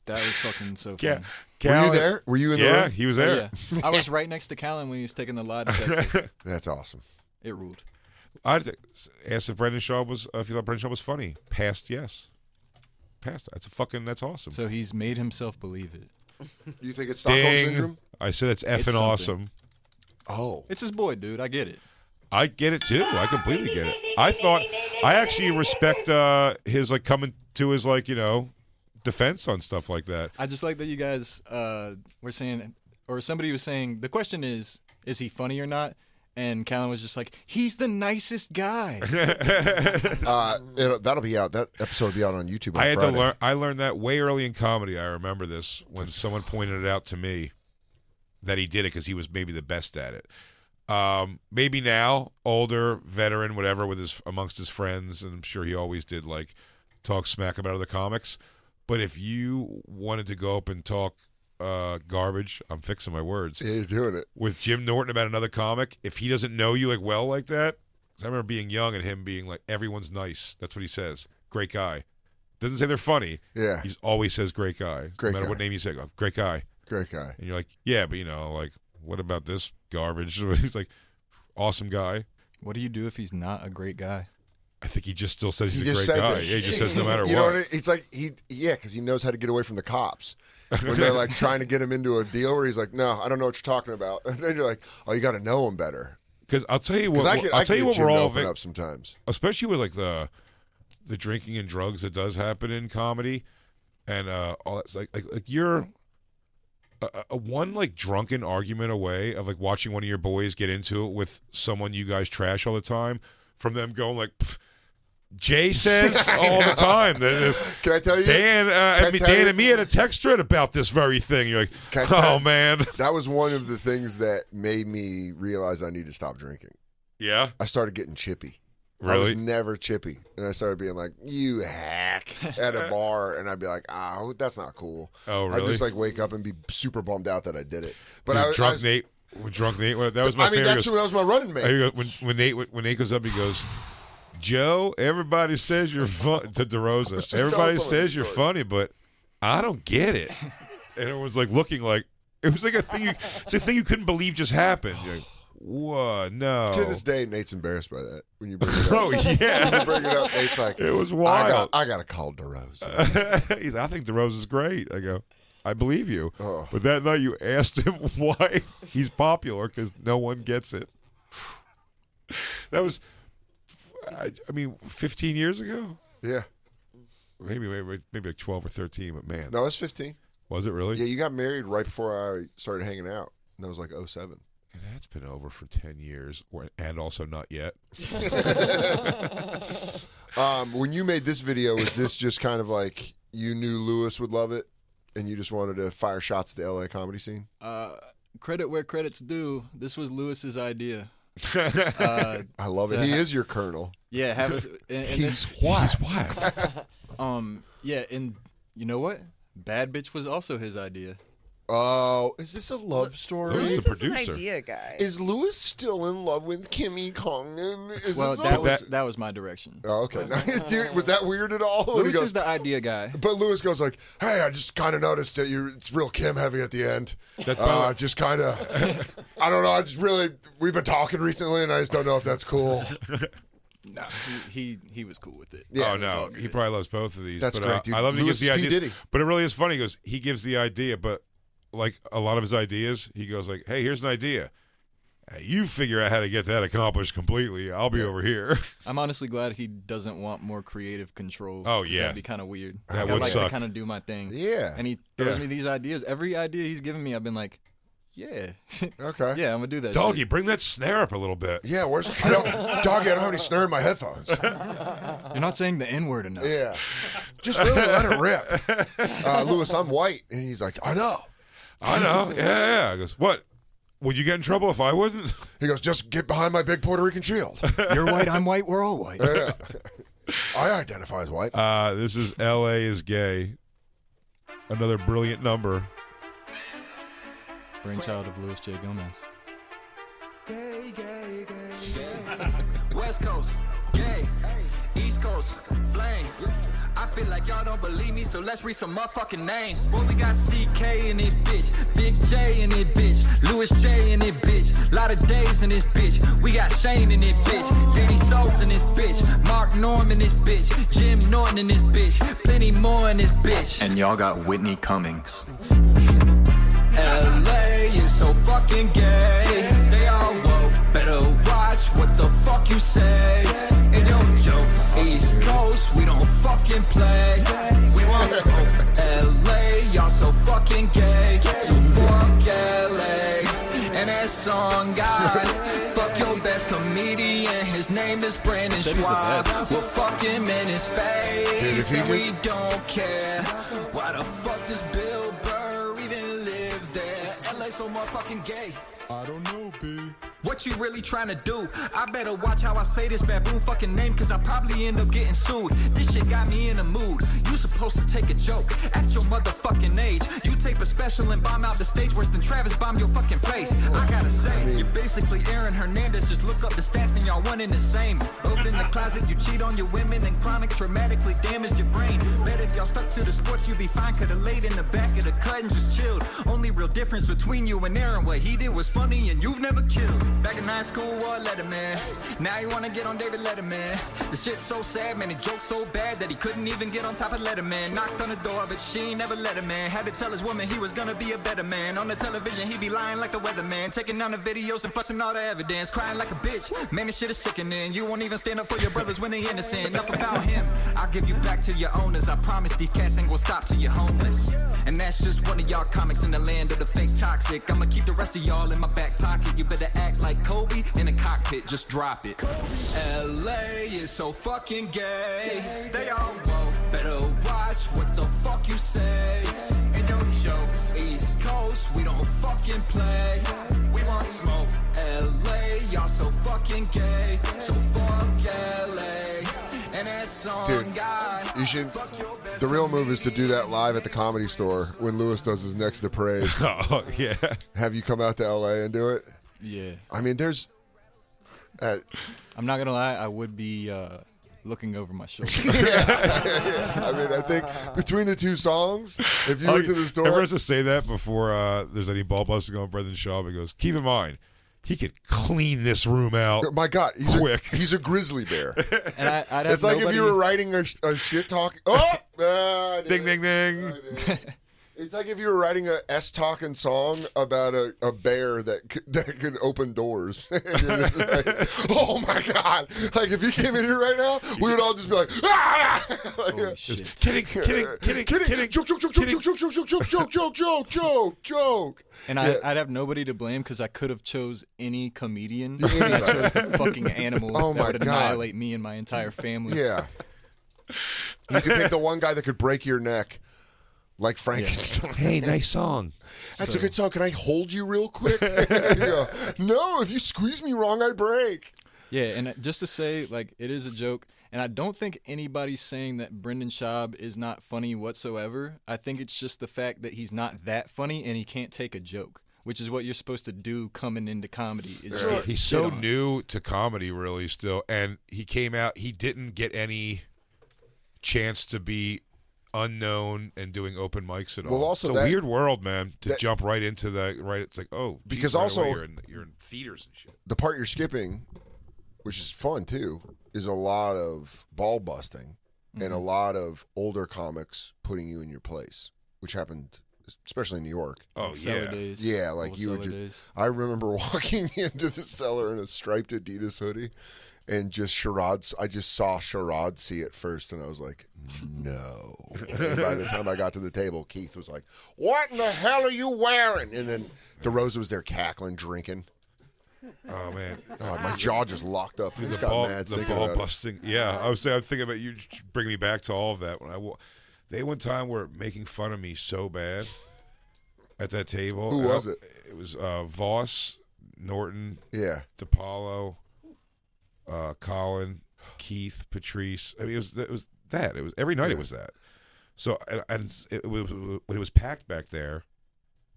That was fucking so Ca- fun. Were you Callen- there? Were you in the Yeah, room? he was Oh, there. yeah. I was right next to Callan when he was taking the lie detector. That's awesome. It ruled. I asked if Brendan Shaw was if you thought Brendan Shaw was funny. Passed, yes. Passed. That's awesome. So he's made himself believe it. You think it's Stockholm Ding. syndrome? I said it's effing something. awesome. Oh, It's his boy, dude. I get it. I get it too. I completely get it. I actually respect his like coming to his like defense on stuff like that. I just like that you guys were saying, or somebody was saying, the question is he funny or not? And Callan was just like, he's the nicest guy. that'll be out. That episode will be out on YouTube. On I had Friday. to learn. I learned that way early in comedy. I remember this when someone pointed it out to me that he did it because he was maybe the best at it. Maybe now, older, veteran, whatever, with amongst his friends, and I'm sure he always did like talk smack about other comics. But if you wanted to go up and talk garbage, I'm fixing my words, Yeah, you're doing it. with Jim Norton about another comic, if he doesn't know you like that, 'cause I remember being young and him being like, everyone's nice. That's what he says. Great guy. Doesn't say they're funny. Yeah, He always says great guy. Great no matter guy. what name you say, go, great guy. great guy. And you're like, yeah, but like, what about this garbage? He's like, awesome guy. What do you do if he's not a great guy? I think he just still says He he's a just great says guy. it. Yeah, he just says no matter You know what. what? It's like because he knows how to get away from the cops. When they're like trying to get him into a deal where he's like, no, I don't know what you're talking about. And then you're like, oh, you got to know him better. Because I'll tell you what, Because I'll tell you what Jim we're to all, open up sometimes. especially with like the drinking and drugs that does happen in comedy, and all that's like you're a one like drunken argument away of like watching one of your boys get into it with someone you guys trash all the time, from them going like, "Pff, Jay says all the time. Can I tell you? Dan, Dan and me had a text thread about this very thing. You're like, Can I tell- oh man, That was one of the things that made me realize I need to stop drinking. yeah, I started getting chippy. I was really. never chippy. And I started being like, you hack at a bar. And I'd be like, oh, that's not cool. Oh I'd really? just like wake up and be super bummed out that I did it. But Dude, I drunk was, Nate. Drunk Nate. That was my I mean, favorite. that was my running mate. He goes, when Nate goes up, he goes, Joe, everybody says you're fun to I was DeRosa. just Everybody telling someone says this you're story. funny, but I don't get it. And everyone's like looking like it was like a thing. It's a thing you couldn't believe just happened. You're like, what? No. To this day, Nate's embarrassed by that. When you bring it up. Oh When yeah, you bring it up, Nate's like, it was wild. I got to call DeRosa. He's. I think DeRosa's great. I go, I believe you. Oh. But that night you asked him why he's popular because no one gets it. That was, I mean, 15 years ago. Yeah. Maybe like 12 or 13. But man, No, I was 15. was it really? Yeah, you got married right before I started hanging out. And that was like 07. And that's been over for 10 years, and also not yet. When you made this video, was this just kind of like you knew Lewis would love it and you just wanted to fire shots at the LA comedy scene? Credit where credit's due. This was Lewis's idea. I love it. He is your colonel. Yeah, have us. And He's this, what? yeah, and you know what? Bad Bitch was also his idea. Oh, is this a love story? Who's Who's the this producer? an idea guy? Is Lewis still in love with Kimmy Congdon? Is Well, this that was my direction. Oh, okay. Dude, was that weird at all? And he Lewis goes- is the idea guy. But Lewis goes like, "Hey, I just kind of noticed that it's real Kim heavy at the end. That's Just kind of, I don't know. I just really, we've been talking recently, and I just don't know if that's cool." Nah, he was cool with it. Yeah, oh it's all no, good. he probably loves both of these. That's but, great, dude. I love that he Lewis gives the is P. ideas, Diddy. but it really is funny. He goes, he gives the idea, but like a lot of his ideas, he goes like, "Hey, here's an idea," Hey, you figure out how to get that accomplished completely. I'll be over here. I'm honestly glad he doesn't want more creative control. Oh, 'cause yeah. that'd be kind of weird. That I would like suck. to kind of do my thing. Yeah. And he throws Yeah. me these ideas. Every idea he's given me, I've been like, yeah, Okay. yeah, I'm gonna do that. Doggy, shit. bring that snare up a little bit. Yeah, where's Doggy? I don't have any snare in my headphones. You're not saying the N-word enough. Yeah, just really let it rip. Lewis, I'm white, and he's like, I know. I know. Yeah. I goes, what? Would you get in trouble if I wouldn't? He goes, just get behind my big Puerto Rican shield. You're white, I'm white, we're all white. Yeah. I identify as white. This is L.A. is Gay. Another brilliant number. Brainchild of Louis J. Gomez. West Coast, gay. East Coast, flame. I feel like y'all don't believe me, so let's read some motherfucking names. Boy, we got CK in it, bitch. Big J in it, bitch. Louis J in it, bitch. Lot of Daves in this bitch. We got Shane in it, bitch. Danny Souls in this bitch. Mark Norm in this bitch. Jim Norton in this bitch. Plenty more in this bitch. And y'all got Whitney Cummings. LA is so fucking gay. They all woke. Better watch what the fuck you say. And your jokes. East Coast, we don't fucking play. We won't smoke. LA, y'all so fucking gay. So fuck LA. And that song guy. Fuck your best comedian. His name is Brandon Said he's the Schwab. best. We'll fuck him in his face. Dude, if he and we just- don't care. Why the fuck does Bill Burr even live there? LA so motherfucking gay. I don't know, B. What you really trying to do? I better watch how I say this baboon fucking name, cause I probably end up getting sued. This shit got me in a mood. You supposed to take a joke at your motherfucking age. You tape a special and bomb out the stage worse than Travis bomb your fucking face. I gotta say, you're basically Aaron Hernandez. Just look up the stats and y'all one in the same. Both in the closet, you cheat on your women and chronic traumatically damaged your brain. Bet if y'all stuck to the sports, you'd be fine. Could've laid in the back of the cut and just chilled. Only real difference between you and Aaron, what he did was funny and you've never killed. Back in high school, what Letterman? Now you wanna get on David Letterman. The shit's so sad, man, the joke's so bad that he couldn't even get on top of Letterman. Knocked on the door, but she ain't never let him in. Had to tell his woman he was gonna be a better man. On the television, he be lying like the weatherman. Taking down the videos and flushing all the evidence. Crying like a bitch, man, this shit is sickening. You won't even stand up for your brothers when they innocent. Enough about him, I'll give you back to your owners. I promise these cats ain't gonna stop till you're homeless. And that's just one of y'all comics in the land of the fake toxic. I'ma keep the rest of y'all in my back pocket. You better act like Kobe in a cockpit, just drop it. LA is so fucking gay. They all woke. Better watch what the fuck you say. And your jokes. East Coast, we don't fucking play. We want smoke. LA, y'all so fucking gay. So fuck LA. And that song Dude, guy. you should. The real move is to do that live at the Comedy Store when Lewis does his Next to Parade. Oh, yeah. Have you come out to LA and do it? Yeah. I mean, there's. I'm not gonna lie, I would be looking over my shoulder. I mean, I think between the two songs, if you went to the store. Everyone has to say that before there's any ball busting on Brendan Schaub. He goes, keep in mind, he could clean this room out. My God, quick. He's a grizzly bear. And I'd have It's like if nobody- you were writing a shit talk. Oh, Ding, ding, ding. It's like if you were writing a talking song about a bear that can open doors. You're just like, oh my God! Like if you came in here right now, we would all just be like, ah! Holy shit. Kidding. Joke, joke, joke, joke, joke, joke, joke, joke, joke, joke, joke, joke, joke. And Yeah. I'd have nobody to blame because I could have chose any comedian. And I chose the fucking animal Oh that my would God. annihilate me and my entire family. Yeah. You could pick the one guy that could break your neck, like Frankenstein. Hey, nice song. That's a good song. Can I hold you real quick? You go, no, if you squeeze me wrong, I break. Yeah, and just to say, like, it is a joke, and I don't think anybody's saying that Brendan Schaub is not funny whatsoever. I think it's just the fact that he's not that funny and he can't take a joke, which is what you're supposed to do coming into comedy. Is just He's shit so on. new to comedy, really, still. And he came out, he didn't get any chance to be unknown and doing open mics at all. Well, also it's a that- weird world, man, to that- jump right into that. Right, it's like, oh, geez, Because right also- away you're in theaters and shit. The part you're skipping, which is fun too, is a lot of ball busting and a lot of older comics putting you in your place, which happened especially in New York. Oh Cellar yeah. days. Yeah, like Old you would cellar just. days. I remember walking into the cellar in a striped Adidas hoodie, and just Sherrod. I just saw Sherrod see it first, and I was like, no. And by the time I got to the table, Keith was like, "What in the hell are you wearing?" And then DeRosa was there cackling, drinking. Oh man. Oh, my jaw just locked up. I The just got ball, mad the thinking ball about it. busting. Yeah, I was thinking about you. Bring me back to all of that. They one time were making fun of me so bad at that table. Who was it? It was Voss, Norton, Yeah. DePaulo, Colin, Keith, Patrice. I mean, it was that. It was every night. It was that. So and it was when it was packed back there.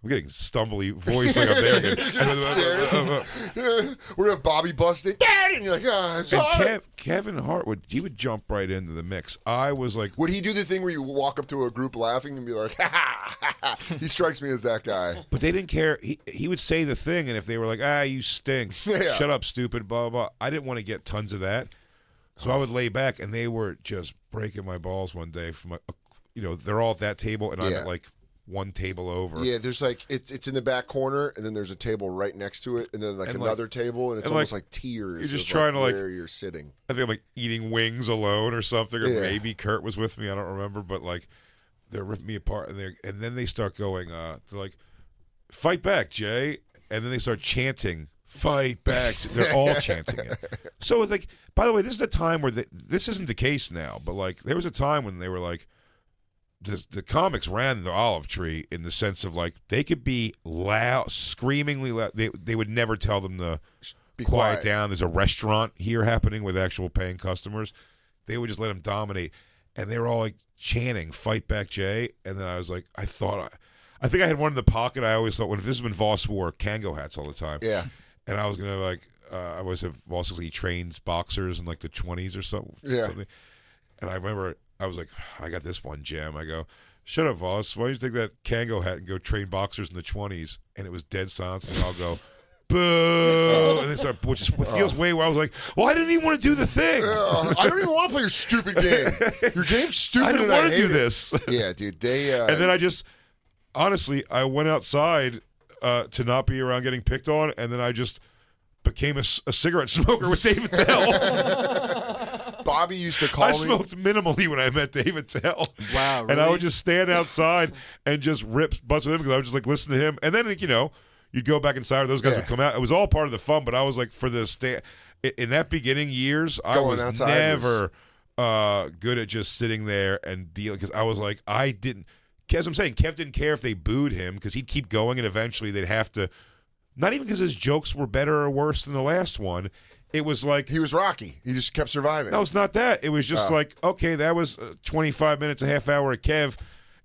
I'm getting stumbly voice like I'm there again. We're gonna have Bobby busted. Daddy! And you're like, oh, I'm sorry. And Kevin Hart he would jump right into the mix. I was like, Would he do the thing where you walk up to a group laughing and be like, ha ha ha ha? He strikes me as that guy. but they didn't care. He would say the thing, and if they were like, you stink, Yeah. shut up, stupid, blah, blah, blah. I didn't want to get tons of that. So I would lay back, and they were just breaking my balls one day. They're all at that table, and I'm Yeah. at like one table over. Yeah, there's like it's in the back corner, and then there's a table right next to it, and then like And, another table, and it's and, almost like, like tiers. you're just of, trying to, like- where you're sitting. I think I'm like eating wings alone or something, or Yeah. maybe Kurt was with me. I don't remember, but like they're ripping me apart, and then they start going. They're like, "Fight back, Jay!" And then they start chanting, "Fight back!" They're all chanting it. So it's like, by the way, this is a time where this isn't the case now, but like there was a time when they were like, the comics ran the olive tree in the sense of like they could be loud, screamingly loud. They would never tell them to Be quiet down. There's a restaurant here happening with actual paying customers. They would just let them dominate, and they were all like chanting "Fight back, Jay!" And then I was like, I think I had one in the pocket. I always thought this is when Voss wore Kango hats all the time. Yeah, And I was gonna I always have Voss because he trains boxers in like the 20s or something. Yeah. And I remember I was like, I got this one gem. I go, shut up, Voss. Why don't you take that Kango hat and go train boxers in the 20s? And it was dead silence, and I'll go, boo, and then start, which feels way where I was like, well, I didn't even want to do the thing. I don't even want to play your stupid game. Your game's stupid. I didn't and want to hate do it. this. Yeah, dude. They And then honestly, I went outside to not be around getting picked on, and then I just became a cigarette smoker with David Tell. Bobby used to call I me. smoked minimally when I met David Tell. Wow, And I really? would just stand outside and just rip butts with him because I would just like listen to him. And then, like, you'd go back inside, or those guys Yeah. would come out. It was all part of the fun, but I was like, for the in that beginning years, I Going was outside never good at just sitting there and dealing, because I was like, as I'm saying, Kev didn't care if they booed him because he'd keep going, and eventually they'd have to, not even because his jokes were better or worse than the last one. It was like, He was Rocky. He just kept surviving. no, it's not that. It was just like, okay, that was 25 minutes, a half hour of Kev.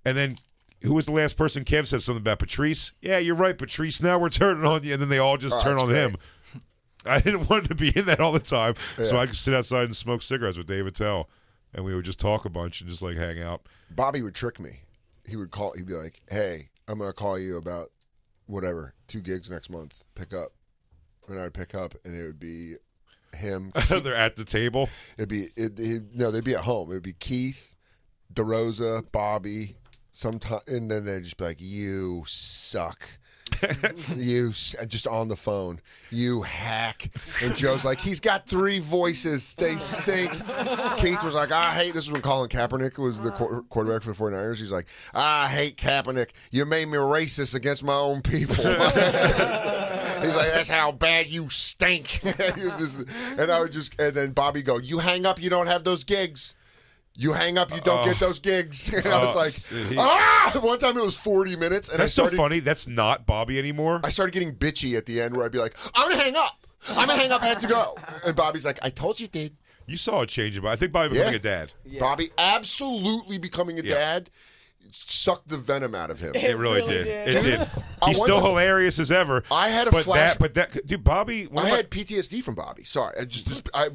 And then who was the last person Kev said something about? Patrice? Yeah, you're right, Patrice. Now we're turning on you. And then they all just turn that's on great. him. I didn't want to be in that all the time. So Yeah. I could sit outside and smoke cigarettes with David Tell. And we would just talk a bunch and just like hang out. Bobby would trick me. He'd be like, hey, I'm going to call you about whatever, 2 gigs next month. Pick up. And I'd pick up, and it would be him. They're at the table. They'd be at home. It would be Keith, DeRosa, Bobby, and then they'd just be like, you suck. Just on the phone, you hack. And Joe's like, he's got 3 voices, they stink. Keith was like, I hate, this is when Colin Kaepernick was the quarterback for the 49ers. He's like, I hate Kaepernick, you made me racist against my own people. He's like, that's how bad you stink. He was just, and then Bobby go, you hang up, you don't have those gigs. You hang up, you don't get those gigs. And I was like, one time it was 40 minutes. And That's so funny. That's not Bobby anymore. I started getting bitchy at the end where I'd be like, I'm going to hang up. I had to go. And Bobby's like, I told you, dude. You saw a change about. I think Bobby becoming a dad. Yeah. Bobby absolutely becoming a dad sucked the venom out of him. It really really did. did. It did. I He's went still to- hilarious as ever. I had a but flash. dude, Bobby. I had PTSD from Bobby. Sorry.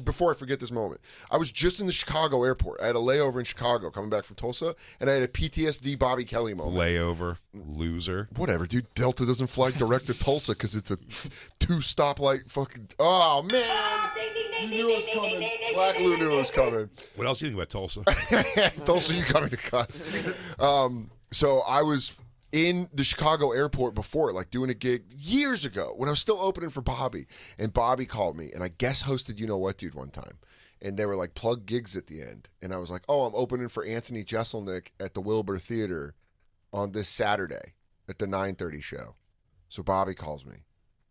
Before I forget this moment, I was just in the Chicago airport. I had a layover in Chicago coming back from Tulsa, and I had a PTSD Bobby Kelly moment. layover loser. Whatever, dude. Delta doesn't fly direct to Tulsa because it's a 2 stoplight fucking. Oh, man. You knew it was coming. Black Lou knew it was coming. What else do you think about Tulsa? Tulsa, you coming to cuss. So I was in the Chicago airport before, like doing a gig years ago when I was still opening for Bobby. And Bobby called me, and I guest hosted You Know What Dude one time. And they were like plug gigs at the end. And I was like, oh, I'm opening for Anthony Jeselnik at the Wilbur Theater on this Saturday at the 9:30 show. So Bobby calls me,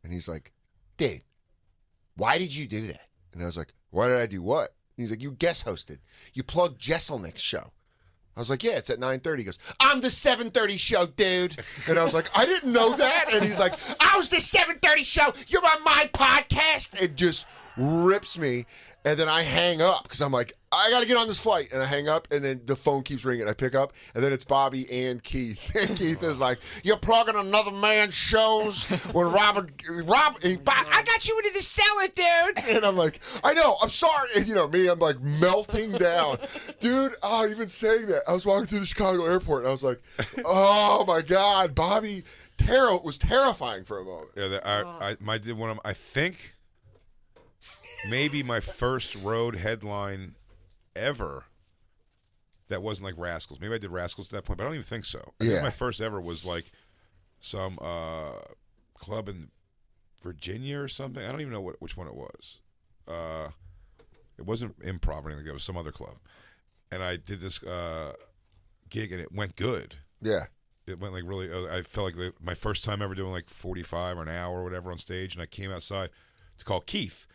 and he's like, dude, why did you do that? And I was like, why did I do what? And he's like, you guest hosted. You plugged Jeselnik's show. I was like, yeah, it's at 9:30. He goes, I'm the 7:30 show, dude. And I was like, I didn't know that. And he's like, I was the 7:30 show. You're on my podcast. And just rips me. And then I hang up because I'm like, I got to get on this flight. And I hang up, and then the phone keeps ringing. I pick up, and then it's Bobby and Keith. And Keith is like, you're plugging another man's shows when I got you into the cellar, dude. And I'm like, I know, I'm sorry. And me, I'm like melting down. Dude, even saying that, I was walking through the Chicago airport, and I was like, oh my God, Bobby was terrifying for a moment. Yeah, I think maybe my first road headline ever that wasn't like Rascals. Maybe I did Rascals at that point, but I don't even think so. I think my first ever was like some club in Virginia or something. I don't even know which one it was. It wasn't Improv or anything. It was some other club. And I did this gig, and it went good. Yeah. It went like really, I felt like my first time ever doing like 45 or an hour or whatever on stage, and I came outside to call Keith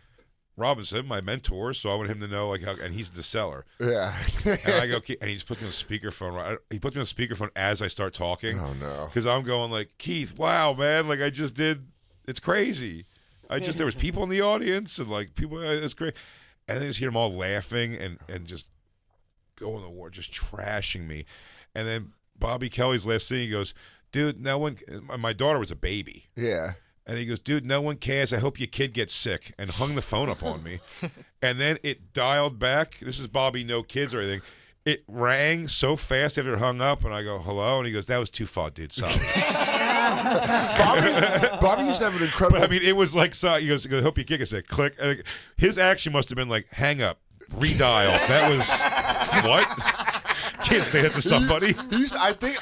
Robinson, my mentor, so I want him to know like how, and he's the seller. Yeah. And I go, and he just puts me on speakerphone. He puts me on speakerphone as I start talking. Oh no. Because I'm going like, Keith, wow, man, like I just did. It's crazy. There was people in the audience and like people. It's great. And then I just hear them all laughing and just going to war, just trashing me. And then Bobby Kelly's last thing, he goes, dude, no one. My daughter was a baby. Yeah. And he goes, dude, no one cares. I hope your kid gets sick. And hung the phone up on me. And then it dialed back. This is Bobby, no kids or anything. It rang so fast after it hung up. And I go, hello? And he goes, that was too far, dude. Sorry. Bobby used to have an incredible... But, I mean, it was like, he goes, I hope your kid gets sick. Click. And his action must have been like, hang up, redial. That was, what? Can't say that to somebody.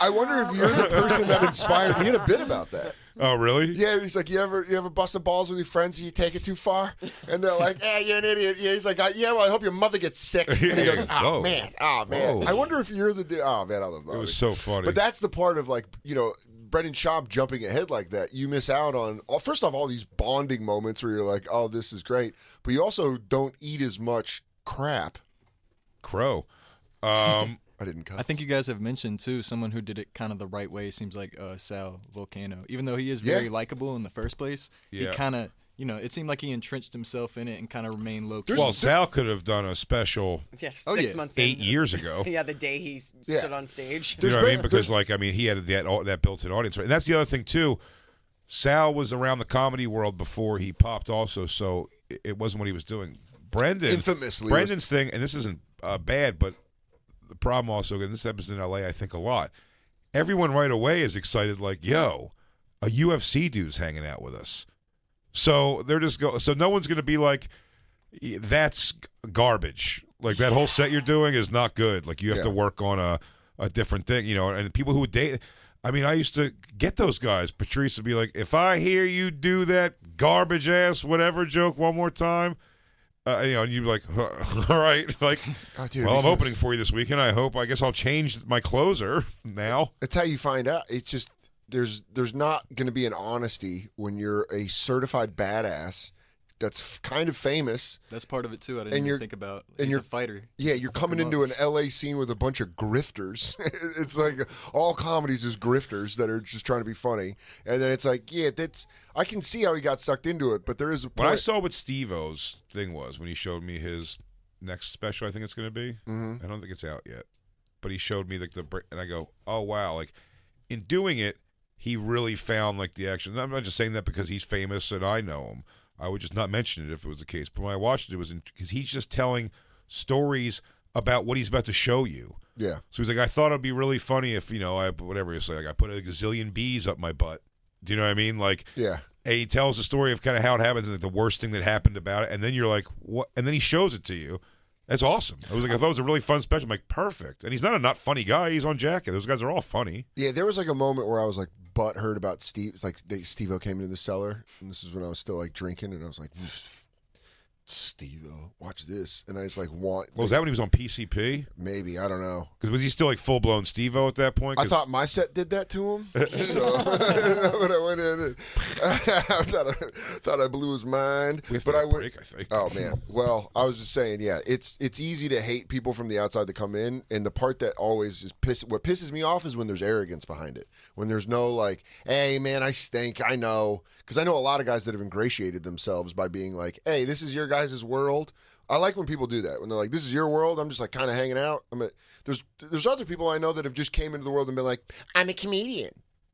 I wonder if you're the person that inspired. He had a bit about that. Oh, really? Yeah, he's like, you ever busting balls with your friends and you take it too far? And they're like, you're an idiot. Yeah, he's like, yeah, well, I hope your mother gets sick. And he goes, oh, man. Whoa. I wonder if you're the dude. Oh, man, I love Bobby. It was so funny. But that's the part of, like, Brendan Schaub jumping ahead like that. You miss out on, first off, all these bonding moments where you're like, oh, this is great. But you also don't eat as much crap. Crow. I didn't cuss. I think you guys have mentioned, too, someone who did it kind of the right way seems like Sal Volcano. Even though he is very likable in the first place, he kind of, it seemed like he entrenched himself in it and kind of remained low-key. Well, Sal could have done a special 6 months 8 in. years ago. Yeah, the day he stood on stage. You know what I mean? Because, like, I mean, he had that built-in audience. And that's the other thing, too. Sal was around the comedy world before he popped also, so it wasn't what he was doing. Brendan's thing, and this isn't bad, but the problem also, and this happens in LA, I think a lot. Everyone right away is excited, like, yo, a UFC dude's hanging out with us. So they're just so no one's gonna be like, that's garbage. Like that whole set you're doing is not good. Like you have to work on a different thing, and people who would date. I mean, I used to get those guys. Patrice would be like, if I hear you do that garbage ass whatever joke one more time. And you'd be like, all right, like, I'm opening for you this weekend. I guess I'll change my closer now. It's how you find out. It's just there's not going to be an honesty when you're a certified badass that's kind of famous. That's part of it, too. I didn't even think about. He's a fighter. Yeah, you're coming into an L.A. scene with a bunch of grifters. It's like all comedies is grifters that are just trying to be funny. And then it's like, I can see how he got sucked into it, but there is a point. What I saw what Steve-O's thing was when he showed me his next special, I think it's going to be. Mm-hmm. I don't think it's out yet. But he showed me like and I go, oh, wow. Like, in doing it, he really found like the action. I'm not just saying that because he's famous and I know him. I would just not mention it if it was the case. But when I watched it, it was because he's just telling stories about what he's about to show you. Yeah. So he's like, I thought it'd be really funny if, whatever you say, like I put a gazillion bees up my butt. Do you know what I mean? Like, yeah. And he tells the story of kind of how it happens and like the worst thing that happened about it. And then you're like, what? And then he shows it to you. That's awesome. I thought it was a really fun special. I'm like, perfect. And he's not a not funny guy. He's on Jacket. Those guys are all funny. Yeah, there was like a moment where I was like butthurt about Steve. It's like Steve-O came into the cellar, and this is when I was still like drinking, and I was like, Steve-O, watch this. And I just like was that when he was on PCP? Maybe, I don't know. Because was he still like full blown Steve-O at that point? I thought my set did that to him. So when I went in, I thought I blew his mind. We have but to I take a went. break, I think. Oh man. Well, I was just saying, yeah, it's easy to hate people from the outside that come in, and the part that always just what pisses me off is when there's arrogance behind it. When there's no like, hey man, I stink, I know. Because I know a lot of guys that have ingratiated themselves by being like, hey, this is your guys' world. I like when people do that. When they're like, this is your world. I'm just like kind of hanging out. There's other people I know that have just came into the world and been like, I'm a comedian.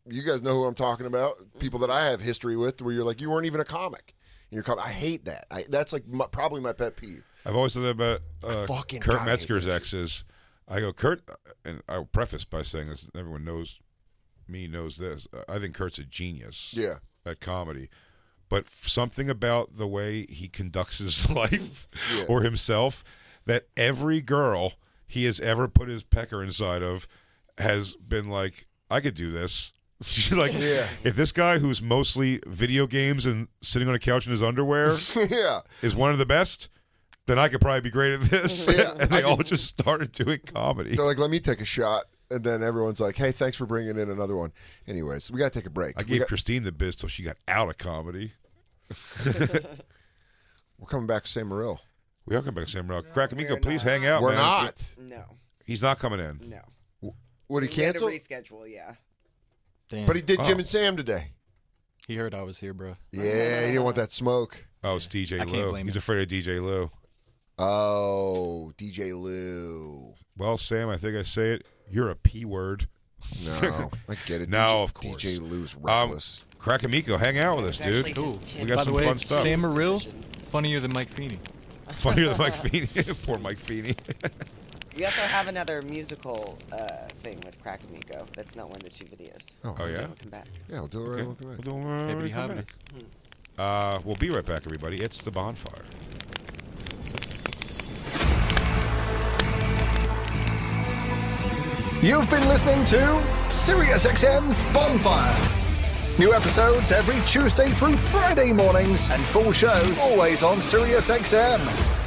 You guys know who I'm talking about. People that I have history with where you're like, you weren't even a comic. And I hate that. That's like probably my pet peeve. I've always said that about Fucking Kurt gotta hate Metzger's exes. I go, Kurt, and I'll preface by saying this, everyone knows this. I think Kurt's a genius. Yeah. At comedy, but something about the way he conducts his life or himself, that every girl he has ever put his pecker inside of has been like, I could do this. She's like, if this guy who's mostly video games and sitting on a couch in his underwear is one of the best, then I could probably be great at this. And they all just started doing comedy. They're like, let me take a shot. And then everyone's like, hey, thanks for bringing in another one. Anyways, we got to take a break. I gave Christine the biz till she got out of comedy. We're coming back to Sam Morril. We are coming back to Sam Morril. Crack Amico, please hang out, We're man. not. No. He's not coming in. No. Would he We had to cancel? reschedule, yeah. Damn. But he did Jim Oh. and Sam today. He heard I was here, bro. Yeah, he didn't want that smoke. Oh, it's DJ I can't Lou. blame He's him. afraid of DJ Lou. Oh, DJ Lou. Well, Sam, I think I say it. You're a P word. No, I get it. No, of course. DJ Lou's reckless. Crack Amico, hang out with us, dude. Cool. We got By some the way, fun stuff. Sam Morril, funnier than Mike Feeney. Funnier than Mike Feeney. Poor Mike Feeney. We also have another musical thing with Crack Amico. That's not one of the 2 videos. Oh, Oh, yeah? We'll come back. Yeah, we'll do it right when we come back. We'll do it when we come Hibbity back. We'll be right back, everybody. It's the Bonfire. You've been listening to SiriusXM's Bonfire. New episodes every Tuesday through Friday mornings and full shows always on SiriusXM.